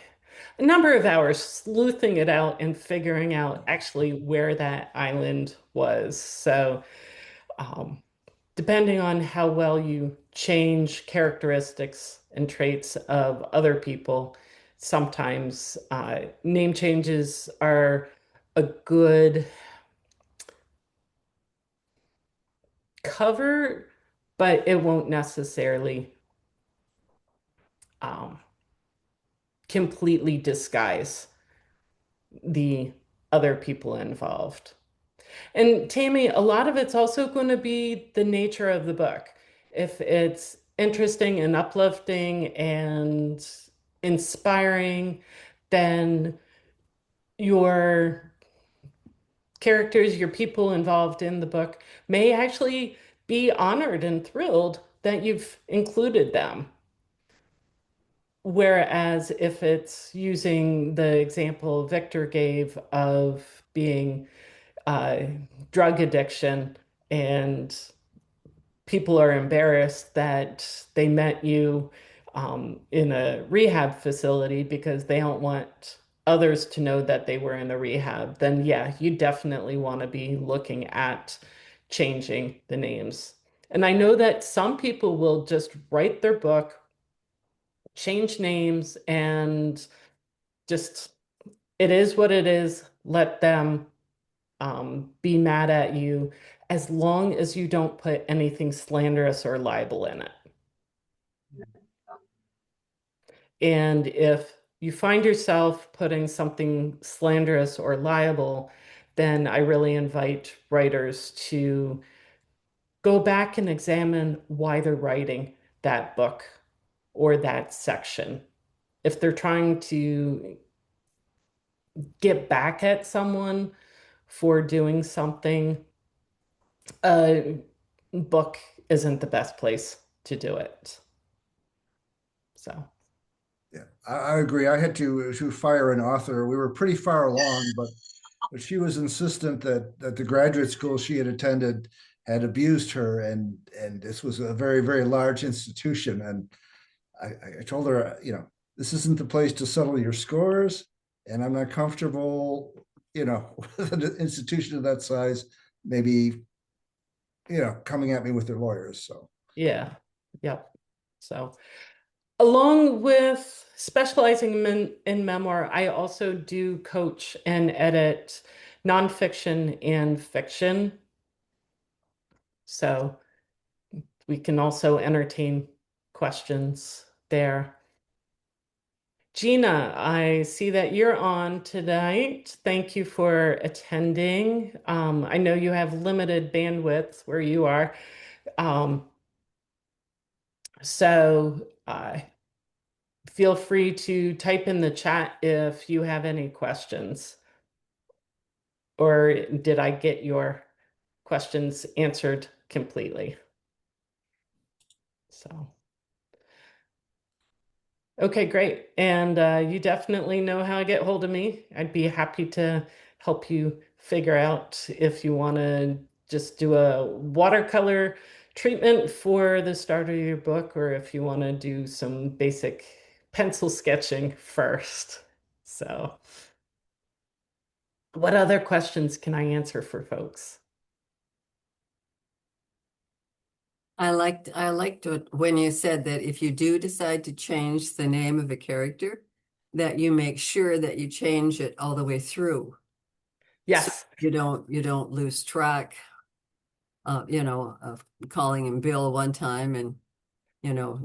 [SPEAKER 2] number of hours sleuthing it out and figuring out actually where that island was. So, um, depending on how well you change characteristics and traits of other people, sometimes name changes are a good cover, but it won't necessarily um, completely disguise the other people involved. And Tammy, a lot of it's also going to be the nature of the book. If it's interesting and uplifting and inspiring, then your characters, your people involved in the book may actually be honored and thrilled that you've included them. Whereas if it's using the example Victor gave of being uh, drug addiction and people are embarrassed that they met you in a rehab facility because they don't want others to know that they were in a rehab, then yeah, you definitely want to be looking at changing the names. And I know that some people will just write their book, change names, and just it is what it is. Let them be mad at you as long as you don't put anything slanderous or libel in it. And if you find yourself putting something slanderous or liable, then I really invite writers to go back and examine why they're writing that book or that section. If they're trying to get back at someone for doing something, a book isn't the best place to do it. So,
[SPEAKER 3] Yeah, I agree. I had to fire an author. We were pretty far along, but she was insistent that the graduate school she had attended had abused her, and this was a very, very large institution. And I told her, this isn't the place to settle your scores, and I'm not comfortable, with an institution of that size, maybe, coming at me with their lawyers. So
[SPEAKER 2] yeah, yep. So, along with specializing in memoir, I also do coach and edit nonfiction and fiction. So we can also entertain questions there. Gina, I see that you're on tonight. Thank you for attending. I know you have limited bandwidth where you are. Um, so feel free to type in the chat if you have any questions. Or did I get your questions answered completely? So, okay, great. And you definitely know how to get hold of me. I'd be happy to help you figure out if you want to just do a watercolor treatment for the start of your book, or if you want to do some basic pencil sketching first. So, what other questions can I answer for folks?
[SPEAKER 5] I liked when you said that if you do decide to change the name of a character, that you make sure that you change it all the way through. So
[SPEAKER 2] Yes.
[SPEAKER 5] you don't lose track, of calling him Bill one time and,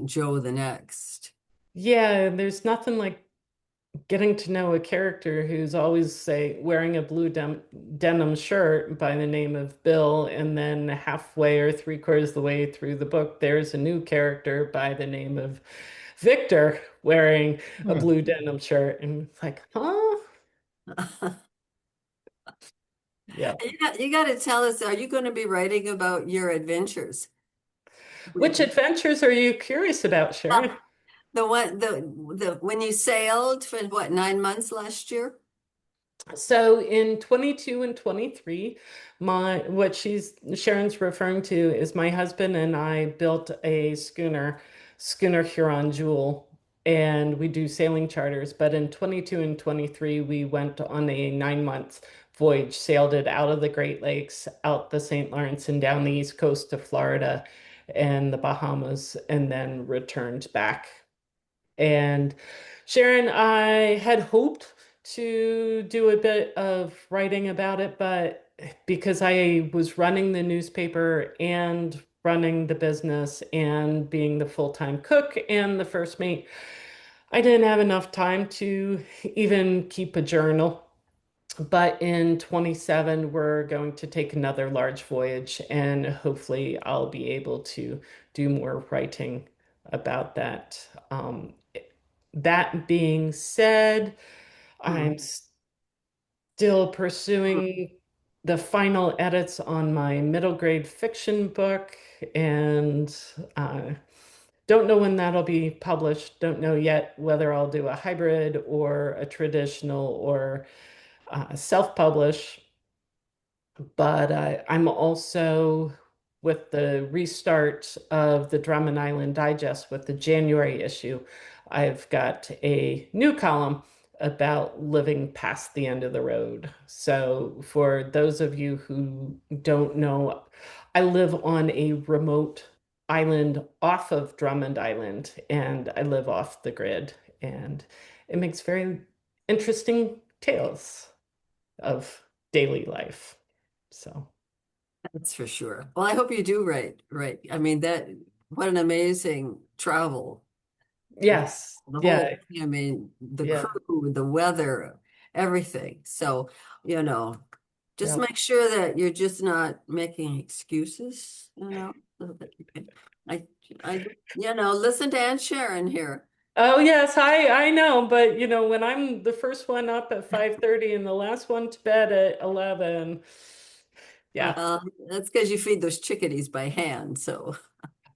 [SPEAKER 5] Joe the next.
[SPEAKER 2] Yeah, there's nothing like getting to know a character who's always, say, wearing a blue denim shirt by the name of Bill, and then halfway or three-quarters of the way through the book, there's a new character by the name of Victor wearing a blue denim shirt. And it's like, huh? Yeah.
[SPEAKER 5] You got to tell us, are you going to be writing about your adventures?
[SPEAKER 2] Which adventures are you curious about, Sharon?
[SPEAKER 5] The one the when you sailed for what, 9 months last year?
[SPEAKER 2] So in 22 and 23, what Sharon's referring to is my husband and I built a schooner Huron Jewel, and we do sailing charters. But in 22 and 23, we went on a 9 month voyage, sailed it out of the Great Lakes, out the St. Lawrence, and down the east coast of Florida and the Bahamas, and then returned back. And Sharon, I had hoped to do a bit of writing about it, but because I was running the newspaper and running the business and being the full-time cook and the first mate, I didn't have enough time to even keep a journal. But in 27, we're going to take another large voyage, and hopefully, I'll be able to do more writing about that. That being said, I'm still pursuing the final edits on my middle grade fiction book, and don't know when that'll be published. Don't know yet whether I'll do a hybrid or a traditional or self-publish. But I'm also with the restart of the Drummond Island Digest with the January issue. I've got a new column about living past the end of the road. So, for those of you who don't know, I live on a remote island off of Drummond Island, and I live off the grid, and it makes very interesting tales of daily life. So,
[SPEAKER 5] That's for sure. Well, I hope you do right. I mean, what an amazing travel.
[SPEAKER 2] Yes.
[SPEAKER 5] The whole,
[SPEAKER 2] Yeah.
[SPEAKER 5] I mean, the
[SPEAKER 2] Yeah.
[SPEAKER 5] crew, the weather, everything. So, you know, just
[SPEAKER 2] Yeah.
[SPEAKER 5] make sure that you're just not making excuses, so that you can, I, listen to Ann Sharon here.
[SPEAKER 2] Oh yes, I know, but when I'm the first one up at 5:30 and the last one to bed at 11, yeah.
[SPEAKER 5] Well, that's because you feed those chickadees by hand. So,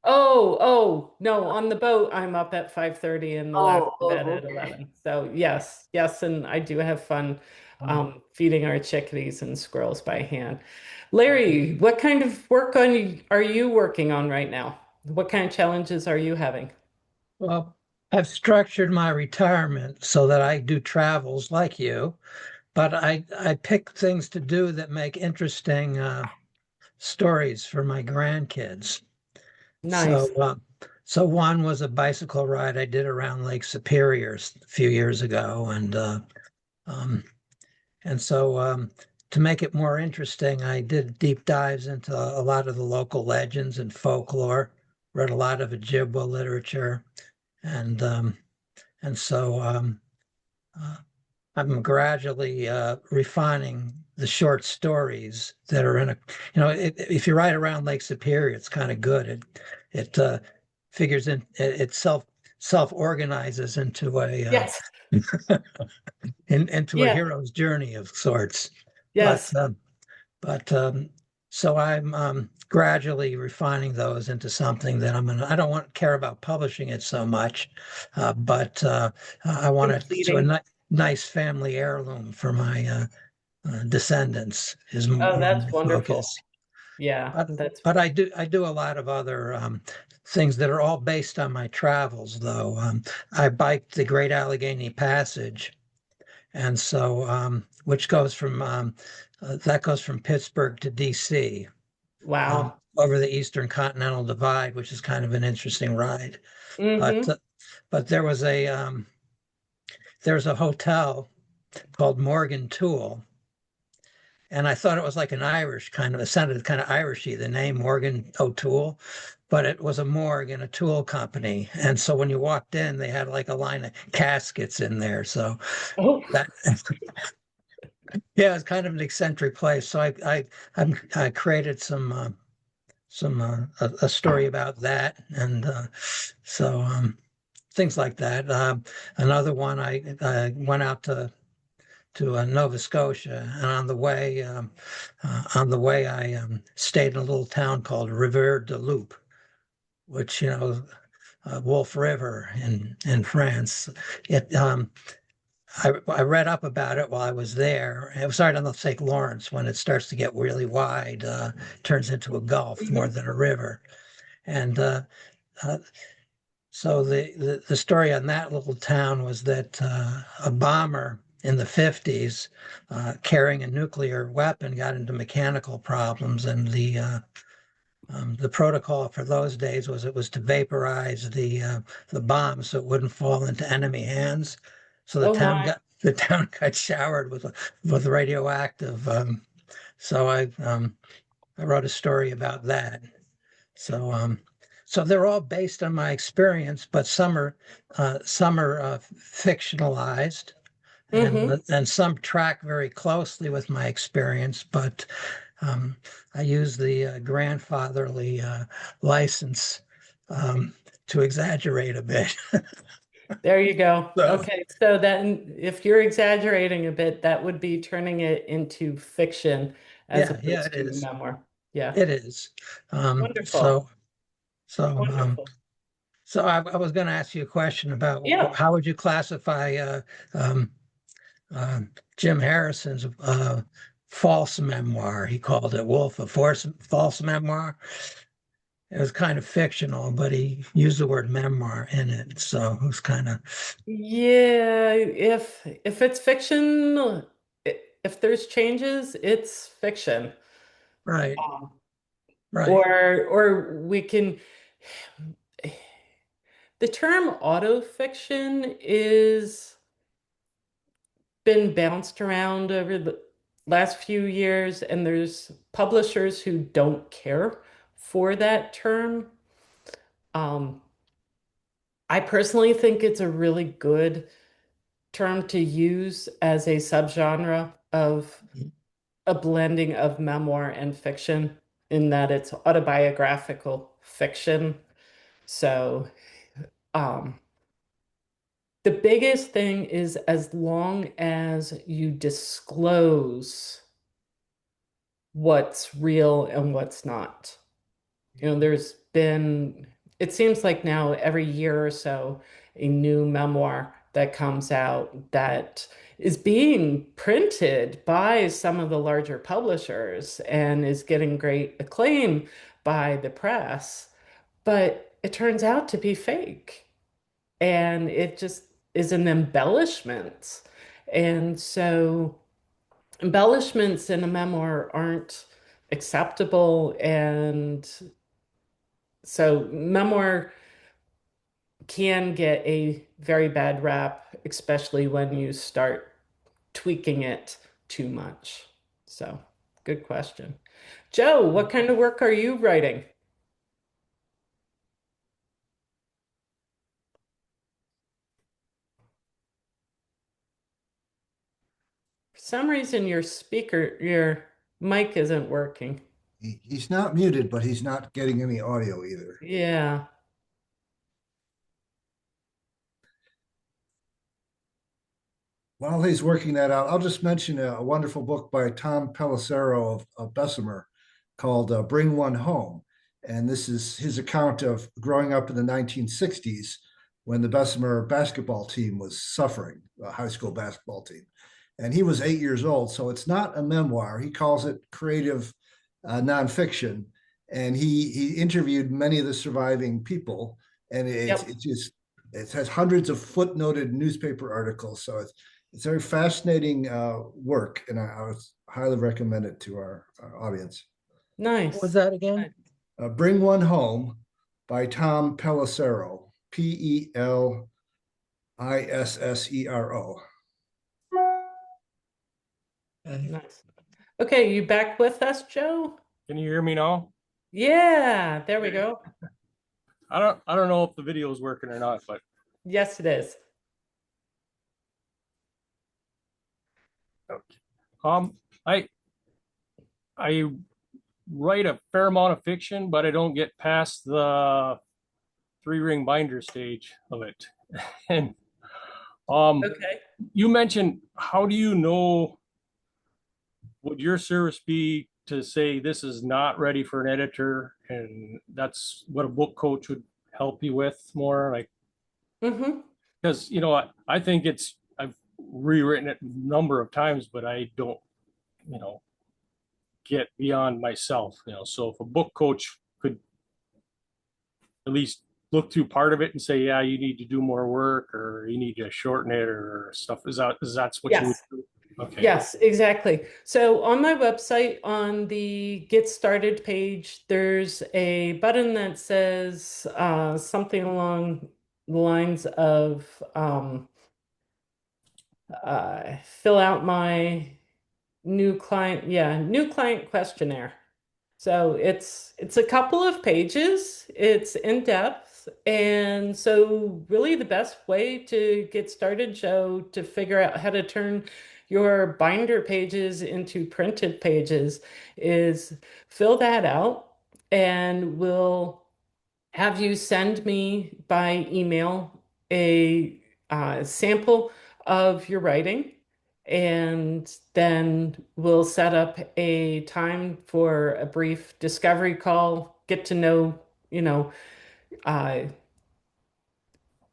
[SPEAKER 2] Oh, no, on the boat I'm up at 5:30 and the last to bed at
[SPEAKER 5] okay.
[SPEAKER 2] 11. So yes, and I do have fun feeding our chickadees and squirrels by hand. Larry, what kind of work are you working on right now? What kind of challenges are you having?
[SPEAKER 6] Well, I've structured my retirement so that I do travels like you, but I pick things to do that make interesting stories for my grandkids.
[SPEAKER 2] Nice.
[SPEAKER 6] So one was a bicycle ride I did around Lake Superior a few years ago, um, and to make it more interesting, I did deep dives into a lot of the local legends and folklore, read a lot of Ojibwa literature, and um, and so uh, I'm gradually refining the short stories that are in if you write around Lake Superior, it's kind of good. It figures it self organizes into
[SPEAKER 2] Yes.
[SPEAKER 6] into a
[SPEAKER 2] Yeah.
[SPEAKER 6] hero's journey of sorts. But
[SPEAKER 2] Yes.
[SPEAKER 6] um, but so I'm gradually refining those into something that I don't want care about publishing it so much, but I want it to a
[SPEAKER 2] Completing.
[SPEAKER 6] nice family heirloom for my descendants is
[SPEAKER 2] Oh,
[SPEAKER 6] more
[SPEAKER 2] that's
[SPEAKER 6] my
[SPEAKER 2] wonderful.
[SPEAKER 6] focus.
[SPEAKER 2] Yeah,
[SPEAKER 6] But
[SPEAKER 2] that's
[SPEAKER 6] but I do a lot of other things that are all based on my travels, though. I biked the Great Allegheny Passage, and so which goes from that goes from Pittsburgh to D.C.
[SPEAKER 2] wow.
[SPEAKER 6] Over the Eastern Continental Divide, which is kind of an interesting ride. But
[SPEAKER 2] Hmm.
[SPEAKER 6] uh, but there's a hotel called Morgan Tool, and I thought it was like an Irish kind of, it sounded kind of Irishy, the name Morgan O'Toole, but it was a morgue and a tool company. And so when you walked in, they had like a line of caskets in there. So
[SPEAKER 2] Oh,
[SPEAKER 6] that, yeah, it's kind of an eccentric place. So I created a story about that, and things like that. Another one, I went out to Nova Scotia, and on the way, I stayed in a little town called Rivière de Loup, which Wolf River in France. It I read up about it while I was there. It was right on the St. Lawrence. When it starts to get really wide, turns into a gulf more
[SPEAKER 2] mhm.
[SPEAKER 6] than a river. And uh, so the story on that little town was that a bomber in the 50s carrying a nuclear weapon got into mechanical problems, and the protocol for those days was it was to vaporize the bomb so it wouldn't fall into enemy hands. So
[SPEAKER 2] Oh my.
[SPEAKER 6] the town got showered with radioactive. So I wrote a story about that. So so they're all based on my experience, but some are fictionalized,
[SPEAKER 2] Hmm.
[SPEAKER 6] and some track very closely with my experience. But um, I use the grandfatherly license to exaggerate a bit.
[SPEAKER 2] There you go.
[SPEAKER 6] So
[SPEAKER 2] Okay, so then if you're exaggerating a bit, that would be turning it into fiction as
[SPEAKER 6] yeah,
[SPEAKER 2] opposed
[SPEAKER 6] it
[SPEAKER 2] to
[SPEAKER 6] is.
[SPEAKER 2] memoir. Yeah.
[SPEAKER 6] It is. Um,
[SPEAKER 2] Wonderful.
[SPEAKER 6] so so um,
[SPEAKER 2] Wonderful.
[SPEAKER 6] I was going to ask you a question about
[SPEAKER 2] Yeah.
[SPEAKER 6] how would you classify um, uh, Jim Harrison's false memoir. He called it Wolf, a false memoir. It was kind of fictional, but he used the word memoir in it. So it was kind of
[SPEAKER 2] Yeah, if it's fiction, if there's changes, it's fiction.
[SPEAKER 6] right,
[SPEAKER 2] Um,
[SPEAKER 6] right.
[SPEAKER 2] or we can the term autofiction is been bounced around over last few years, and there's publishers who don't care for that term. Um, I personally think it's a really good term to use as a subgenre of a blending of memoir and fiction, in that it's autobiographical fiction. So, um, the biggest thing is as long as you disclose what's real and what's not. There's been, it seems like now every year or so, a new memoir that comes out that is being printed by some of the larger publishers and is getting great acclaim by the press, but it turns out to be fake. And it just is an embellishment. And so embellishments in a memoir aren't acceptable. And so memoir can get a very bad rap, especially when you start tweaking it too much. So, good question. Joe, what kind of work are you writing? For some reason, your mic isn't working.
[SPEAKER 3] He's not muted, but he's not getting any audio either.
[SPEAKER 2] Yeah.
[SPEAKER 3] While he's working that out, I'll just mention a wonderful book by Tom Pelissero of Bessemer called Bring One Home. And this is his account of growing up in the 1960s when the Bessemer basketball team was suffering, a high school basketball team. And he was 8 years old. So it's not a memoir. He calls it creative nonfiction. And he interviewed many of the surviving people. And
[SPEAKER 2] Yep.
[SPEAKER 3] it has hundreds of footnoted newspaper articles. So it's a very fascinating work, and I would highly recommend it to our audience.
[SPEAKER 2] Nice.
[SPEAKER 6] What was that again?
[SPEAKER 3] Bring One Home by Tom Pelissero, Pellissero.
[SPEAKER 2] Nice. Okay, you back with us, Joe?
[SPEAKER 7] Can you hear me now?
[SPEAKER 2] Yeah, there we go.
[SPEAKER 7] I don't know if the video is working or not, but
[SPEAKER 2] Yes, it is.
[SPEAKER 7] I write a fair amount of fiction, but I don't get past the 3-ring binder stage of it. And
[SPEAKER 2] Okay.
[SPEAKER 7] you mentioned, how do you know, would your service be to say this is not ready for an editor, and that's what a book coach would help you with more, like,
[SPEAKER 2] Mm-hmm.
[SPEAKER 7] because I think I've rewritten it a number of times, but I don't get beyond myself. So if a book coach could at least look through part of it and say, yeah, you need to do more work, or you need to shorten it, or stuff, is that's what you would
[SPEAKER 2] Yes.
[SPEAKER 7] do? Okay.
[SPEAKER 2] Yes, exactly. So on my website, on the Get Started page, there's a button that says something along the lines of fill out my new client questionnaire. So it's a couple of pages. It's in depth. And so really the best way to get started, Joe, to figure out how to turn your binder pages into printed pages is fill that out, and we'll have you send me by email a sample of your writing, and then we'll set up a time for a brief discovery call, get to uh,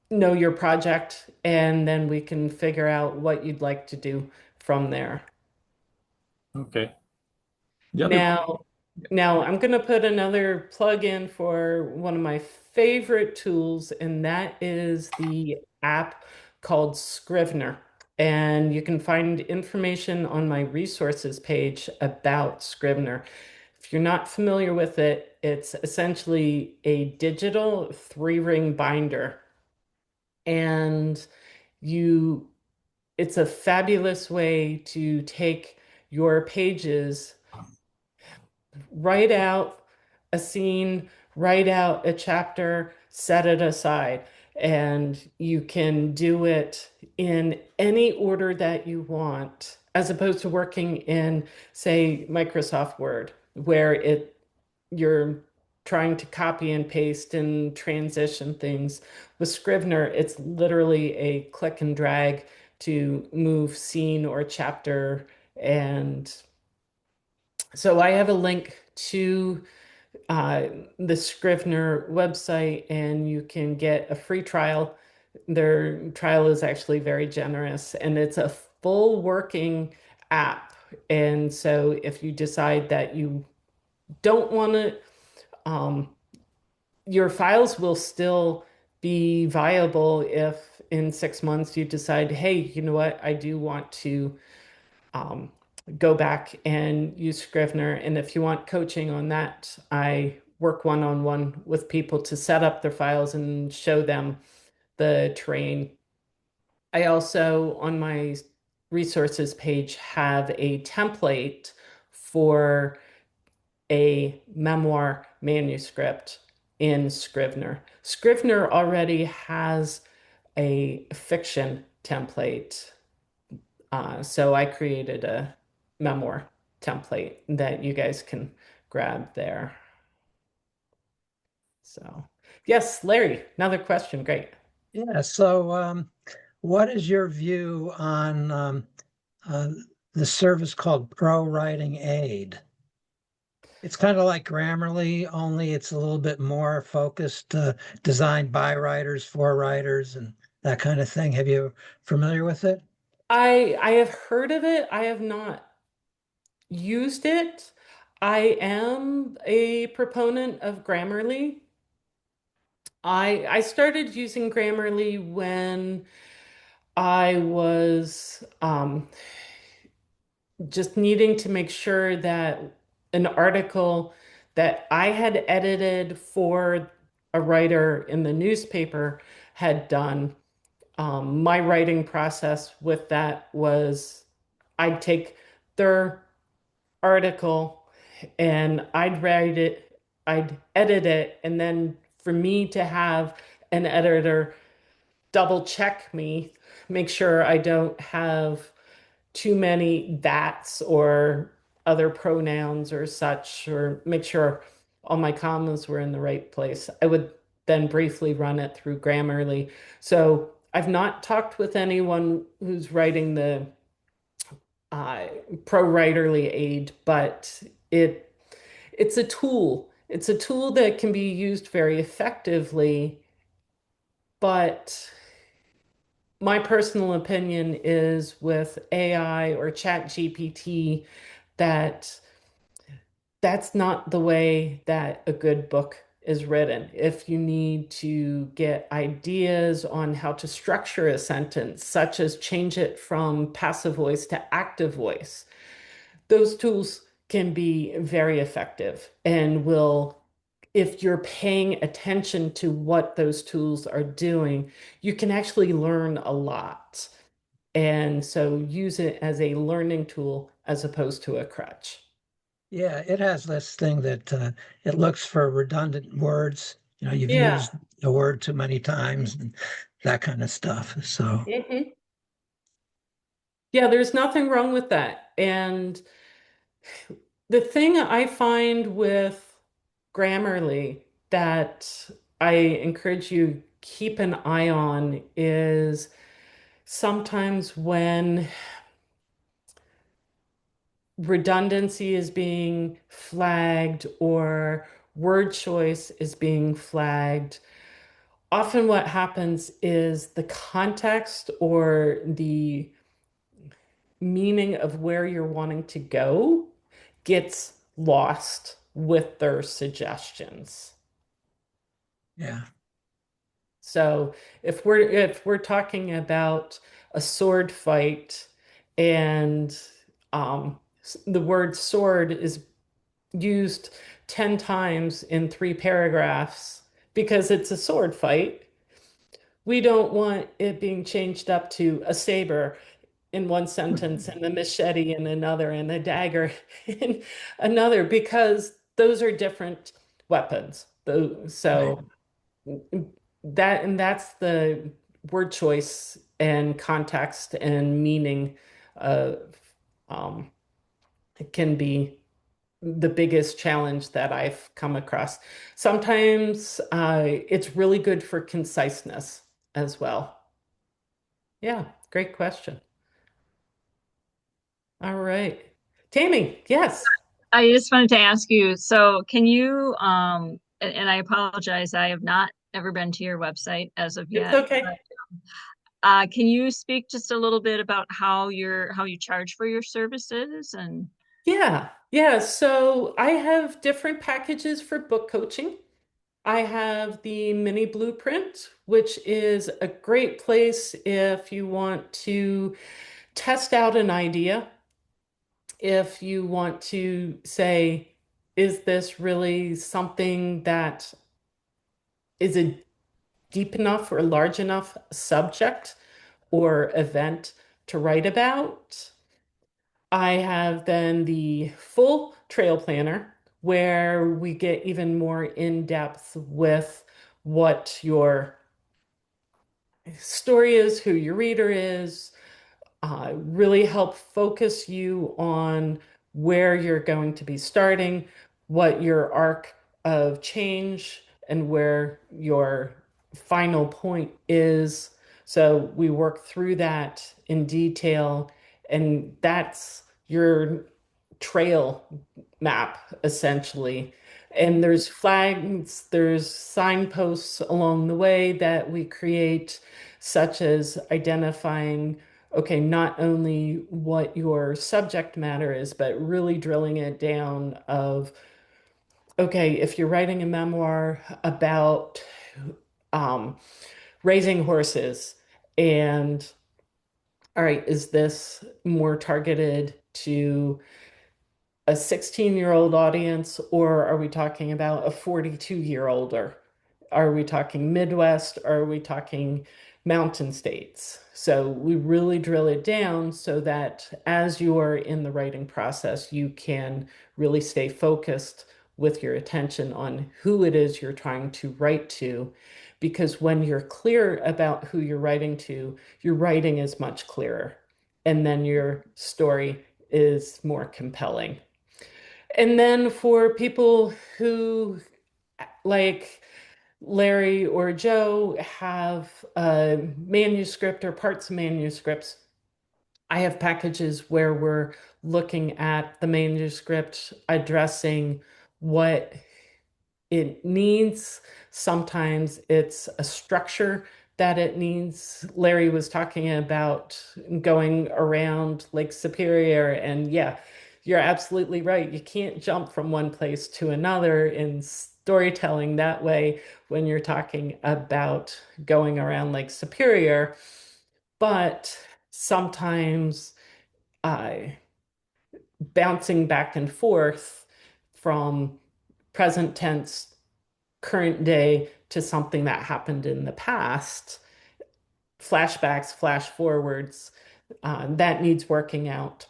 [SPEAKER 2] know your project, and then we can figure out what you'd like to do from there.
[SPEAKER 7] Okay.
[SPEAKER 2] Now I'm going to put another plug in for one of my favorite tools, and that is the app called Scrivener. And you can find information on my resources page about Scrivener. If you're not familiar with it, it's essentially a digital 3-ring binder. And you it's a fabulous way to take your pages, write out a scene, write out a chapter, set it aside, and you can do it in any order that you want, as opposed to working in, say, Microsoft Word, where you're trying to copy and paste and transition things. With Scrivener, it's literally a click and drag to move scene or chapter. And so I have a link to uh, the Scrivener website, and you can get a free trial. Their trial is actually very generous, and it's a full working app. And so if you decide that you don't want to, your files will still be viable if in 6 months you decide, hey, you know what, I do want to um, go back and use Scrivener. And if you want coaching on that, I work one-on-one with people to set up their files and show them the terrain. I also, on my resources page, have a template for a memoir manuscript in Scrivener. Scrivener already has a fiction template. So I created a memoir template that you guys can grab there. So, yes, Larry, another question. Great.
[SPEAKER 6] Yeah. So, what is your view on uh, the service called Pro Writing Aid? It's kind of like Grammarly, only it's a little bit more focused, designed by writers for writers and that kind of thing. Have you familiar with it?
[SPEAKER 2] I have heard of it. I have not used it. I am a proponent of Grammarly. I started using Grammarly when I was just needing to make sure that an article that I had edited for a writer in the newspaper had done. My writing process with that was I'd take their article and I'd write it, I'd edit it, and then for me to have an editor double check me, make sure I don't have too many that's or other pronouns or such, or make sure all my commas were in the right place. I would then briefly run it through Grammarly. So I've not talked with anyone who's writing the uh, pro writerly aid, but it's a tool. It's a tool that can be used very effectively, but my personal opinion is with AI or Chat GPT that that's not the way that a good book is written. If you need to get ideas on how to structure a sentence, such as change it from passive voice to active voice, those tools can be very effective and will, if you're paying attention to what those tools are doing, you can actually learn a lot. And so use it as a learning tool as opposed to a crutch.
[SPEAKER 6] Yeah, it has this thing that it looks for redundant words. You know, you've
[SPEAKER 2] Yeah.
[SPEAKER 6] used a word too many times and that kind of stuff. So,
[SPEAKER 2] Mhm. Yeah, there's nothing wrong with that. And the thing I find with Grammarly that I encourage you keep an eye on is sometimes when redundancy is being flagged or word choice is being flagged, often what happens is the context or the meaning of where you're wanting to go gets lost with their suggestions.
[SPEAKER 6] yeah.
[SPEAKER 2] So if we're talking about a sword fight and the word sword is used 10 times in 3 paragraphs because it's a sword fight, we don't want it being changed up to a saber in one sentence and a machete in another and a dagger in another because those are different weapons. So that's the word choice and context and meaning of it can be the biggest challenge that I've come across. Sometimes it's really good for conciseness as well. Yeah, great question. All right. Tammy, yes.
[SPEAKER 4] I just wanted to ask you, so can you, and I apologize, I have not ever been to your website as of
[SPEAKER 2] It's
[SPEAKER 4] yet.
[SPEAKER 2] okay.
[SPEAKER 4] Can you speak just a little bit about how you charge for your services and
[SPEAKER 2] Yeah. So I have different packages for book coaching. I have the mini blueprint, which is a great place if you want to test out an idea, if you want to say, is this really something that is a deep enough or large enough subject or event to write about? I have then the full trail planner where we get even more in depth with what your story is, who your reader is, really help focus you on where you're going to be starting, what your arc of change, and where your final point is. So we work through that in detail, and that's your trail map essentially. And there's flags, there's signposts along the way that we create, such as identifying, okay, not only what your subject matter is, but really drilling it down of, okay, if you're writing a memoir about um, raising horses, and all right, is this more targeted to a 16-year-old audience, or are we talking about a 42-year-old? Or are we talking Midwest? Or are we talking mountain states? So we really drill it down so that as you are in the writing process, you can really stay focused with your attention on who it is you're trying to write to. Because when you're clear about who you're writing to, your writing is much clearer. And then your story is more compelling. And then for people who, like Larry or Joe, have a manuscript or parts of manuscripts, I have packages where we're looking at the manuscript, addressing what it needs. Sometimes it's a structure that it needs. Larry was talking about going around Lake Superior, and yeah, you're absolutely right. You can't jump from one place to another in storytelling that way when you're talking about going around Lake Superior. But sometimes I bouncing back and forth from present tense, current day to something that happened in the past, flashbacks, flash forwards, that needs working out.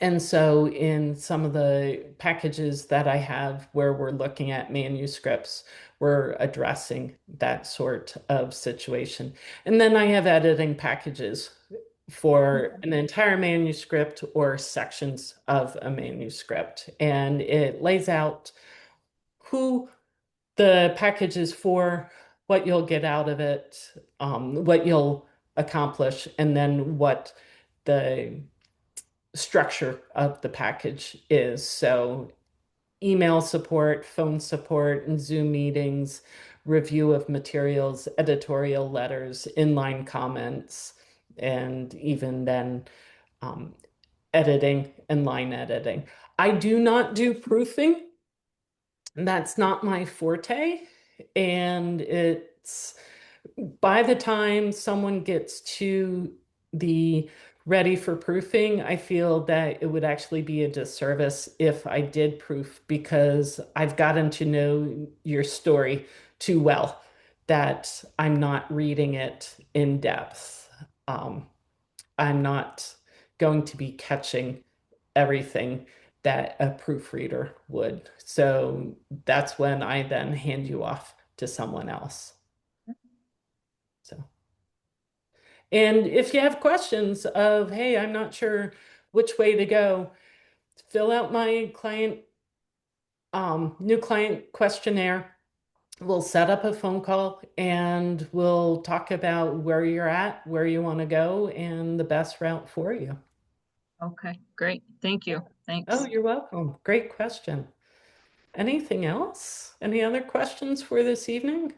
[SPEAKER 2] And so, in some of the packages that I have where we're looking at manuscripts, we're addressing that sort of situation. And then I have editing packages for an entire manuscript or sections of a manuscript. And it lays out who the package is for, what you'll get out of it, what you'll accomplish, and then what the structure of the package is. So email support, phone support, and Zoom meetings, review of materials, editorial letters, inline comments, and even then editing and line editing. I do not do proofing. That's not my forte. And it's by the time someone gets to the ready for proofing, I feel that it would actually be a disservice if I did proof because I've gotten to know your story too well that I'm not reading it in depth. I'm not going to be catching everything that a proofreader would. So that's when I then hand you off to someone else. So, and if you have questions of, hey, I'm not sure which way to go, fill out my new client questionnaire. We'll set up a phone call and we'll talk about where you're at, where you want to go, and the best route for you.
[SPEAKER 4] Okay, great. Thank you. Thanks.
[SPEAKER 2] Oh, you're welcome. Great question. Anything else? Any other questions for this evening?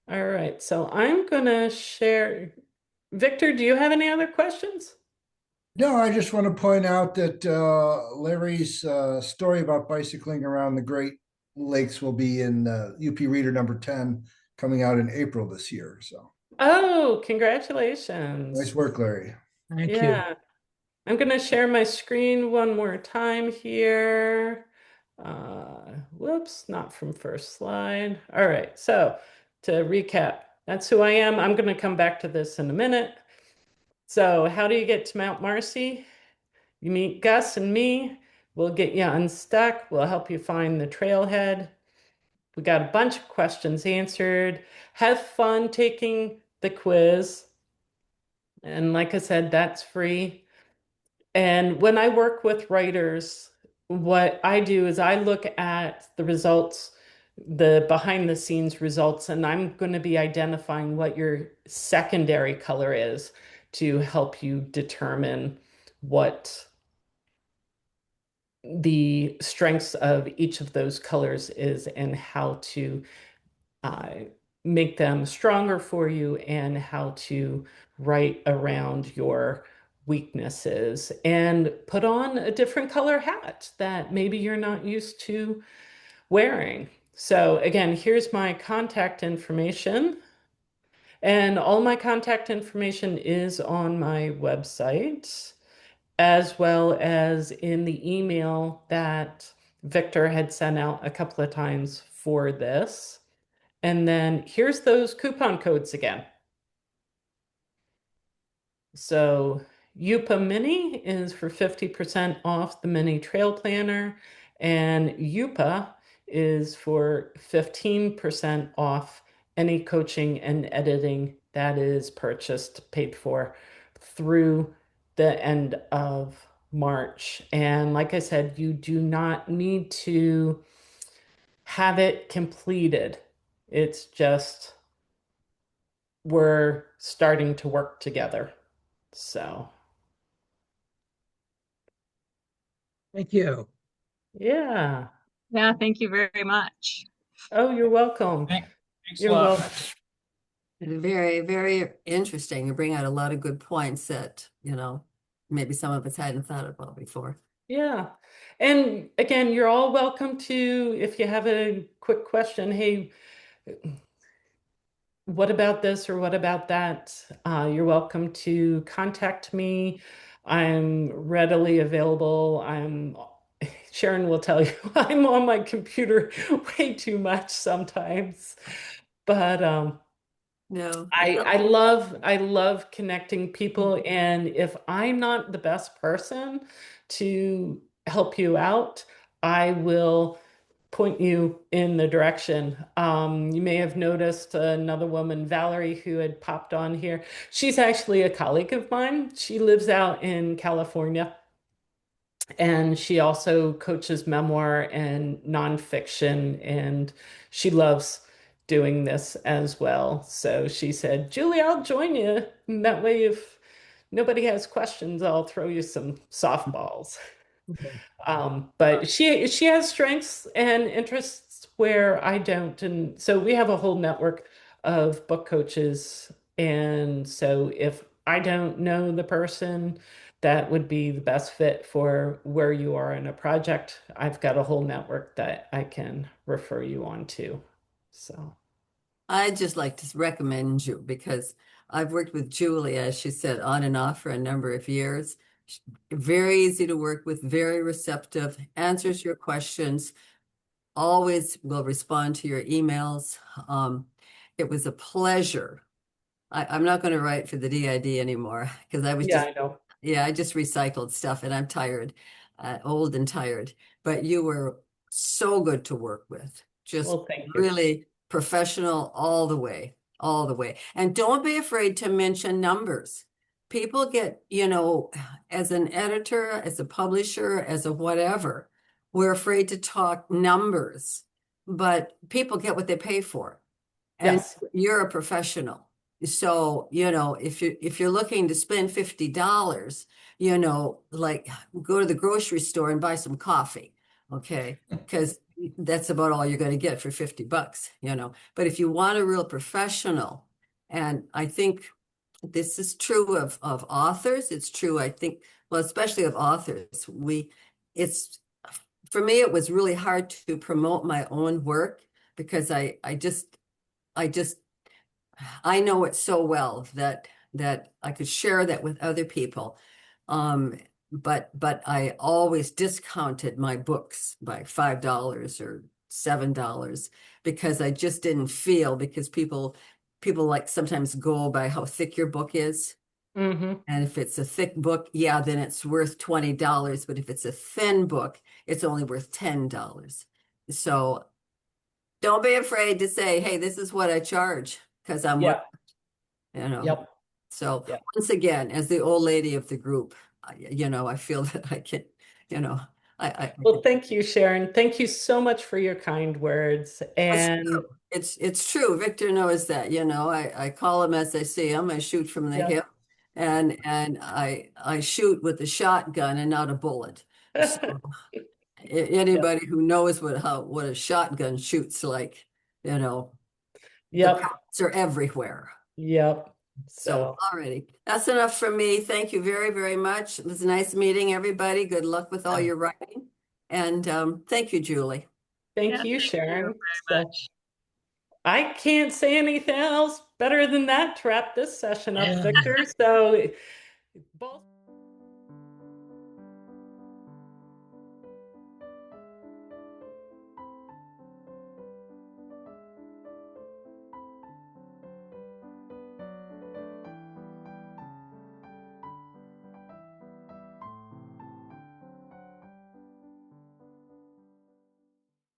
[SPEAKER 2] All right, so I'm gonna share. Victor, do you have any other questions?
[SPEAKER 3] No, I just want to point out that Larry's story about bicycling around the Great Lakes will be in UP Reader number 10, coming out in April this year. So
[SPEAKER 2] Oh, congratulations.
[SPEAKER 3] nice work, Larry.
[SPEAKER 6] Thank you.
[SPEAKER 2] Yeah, I'm gonna share my screen one more time here. Whoops, not from first slide. All right, so to recap, that's who I am. I'm gonna come back to this in a minute. So how do you get to Mount Marcy? You meet Gus and me. We'll get you unstuck. We'll help you find the trailhead. We got a bunch of questions answered. Have fun taking the quiz. And like I said, that's free. And when I work with writers, what I do is I look at the results, the behind the scenes results, and I'm going to be identifying what your secondary color is to help you determine what the strengths of each of those colors is and how to uh, make them stronger for you and how to write around your weaknesses and put on a different color hat that maybe you're not used to wearing. So again, here's my contact information. And all my contact information is on my website, as well as in the email that Victor had sent out a couple of times for this. And then here's those coupon codes again. So UPA Mini is for 50% off the Mini Trail Planner, and UPA is for 15% off any coaching and editing that is purchased, paid for through the end of March. And like I said, you do not need to have it completed. It's just we're starting to work together. So,
[SPEAKER 6] Thank you.
[SPEAKER 2] yeah.
[SPEAKER 4] Yeah, thank you very much.
[SPEAKER 2] Oh, you're welcome.
[SPEAKER 7] Thanks a
[SPEAKER 2] You're
[SPEAKER 7] lot.
[SPEAKER 2] welcome.
[SPEAKER 5] Very, very interesting. You bring out a lot of good points that, maybe some of us hadn't thought about before.
[SPEAKER 2] Yeah. And again, you're all welcome to, if you have a quick question, hey, what about this or what about that? You're welcome to contact me. I'm readily available. Sharon will tell you I'm on my computer way too much sometimes. But
[SPEAKER 5] No,
[SPEAKER 2] I love connecting people, and if I'm not the best person to help you out, I will point you in the direction. You may have noticed another woman, Valerie, who had popped on here. She's actually a colleague of mine. She lives out in California, and she also coaches memoir and nonfiction, and she loves doing this as well. So she said, Julie, I'll join you. And that way, if nobody has questions, I'll throw you some softballs. But she has strengths and interests where I don't. And so we have a whole network of book coaches. And so if I don't know the person that would be the best fit for where you are in a project, I've got a whole network that I can refer you on to. So
[SPEAKER 5] I'd just like to recommend you because I've worked with Julie, as she said, on and off for a number of years. Very easy to work with, very receptive, answers your questions, always will respond to your emails. It was a pleasure I'm not going to write for the DID anymore because I was
[SPEAKER 2] Yeah,
[SPEAKER 5] just,
[SPEAKER 2] I know.
[SPEAKER 5] yeah, I just recycled stuff and I'm tired, old and tired. But you were so good to work with, just
[SPEAKER 2] Well, thank you.
[SPEAKER 5] really professional all the way, all the way. And don't be afraid to mention numbers. People get, as an editor, as a publisher, as a whatever, we're afraid to talk numbers, but people get what they pay for. And
[SPEAKER 2] Yes.
[SPEAKER 5] you're a professional. So, if you're looking to spend $50, like go to the grocery store and buy some coffee, okay? Because that's about all you're going to get for $50, But if you want a real professional, and I think this is true of authors, it's true, I think, well, especially of authors, it's for me, it was really hard to promote my own work because I know it so well that I could share that with other people. But I always discounted my books by $5 or $7 because I just didn't feel, because people like sometimes go by how thick your book is.
[SPEAKER 2] Mm-hmm.
[SPEAKER 5] And if it's a thick book, yeah, then it's worth $20. But if it's a thin book, it's only worth $10. So don't be afraid to say, hey, this is what I charge because I'm
[SPEAKER 2] Yeah. Yep.
[SPEAKER 5] So
[SPEAKER 2] Yeah.
[SPEAKER 5] once again, as the old lady of the group, I feel that I can,
[SPEAKER 2] Well, thank you, Sharon. Thank you so much for your kind words. And
[SPEAKER 5] it's true. Victor knows that, I call him as I see him. I shoot from the
[SPEAKER 2] yeah.
[SPEAKER 5] hip, and I shoot with a shotgun and not a bullet. So anybody who knows what a shotgun shoots like, the
[SPEAKER 2] Yep.
[SPEAKER 5] pellets are everywhere.
[SPEAKER 2] Yep.
[SPEAKER 5] So, alrighty, that's enough for me. Thank you very, very much. It was nice meeting everybody. Good luck with all your writing. And thank you, Julie.
[SPEAKER 2] Thank
[SPEAKER 4] Yeah,
[SPEAKER 2] you,
[SPEAKER 4] thank
[SPEAKER 2] Sharon.
[SPEAKER 4] very
[SPEAKER 2] So
[SPEAKER 4] much.
[SPEAKER 2] I can't say anything else better than that to wrap this session up,
[SPEAKER 6] Yeah.
[SPEAKER 2] Victor. So both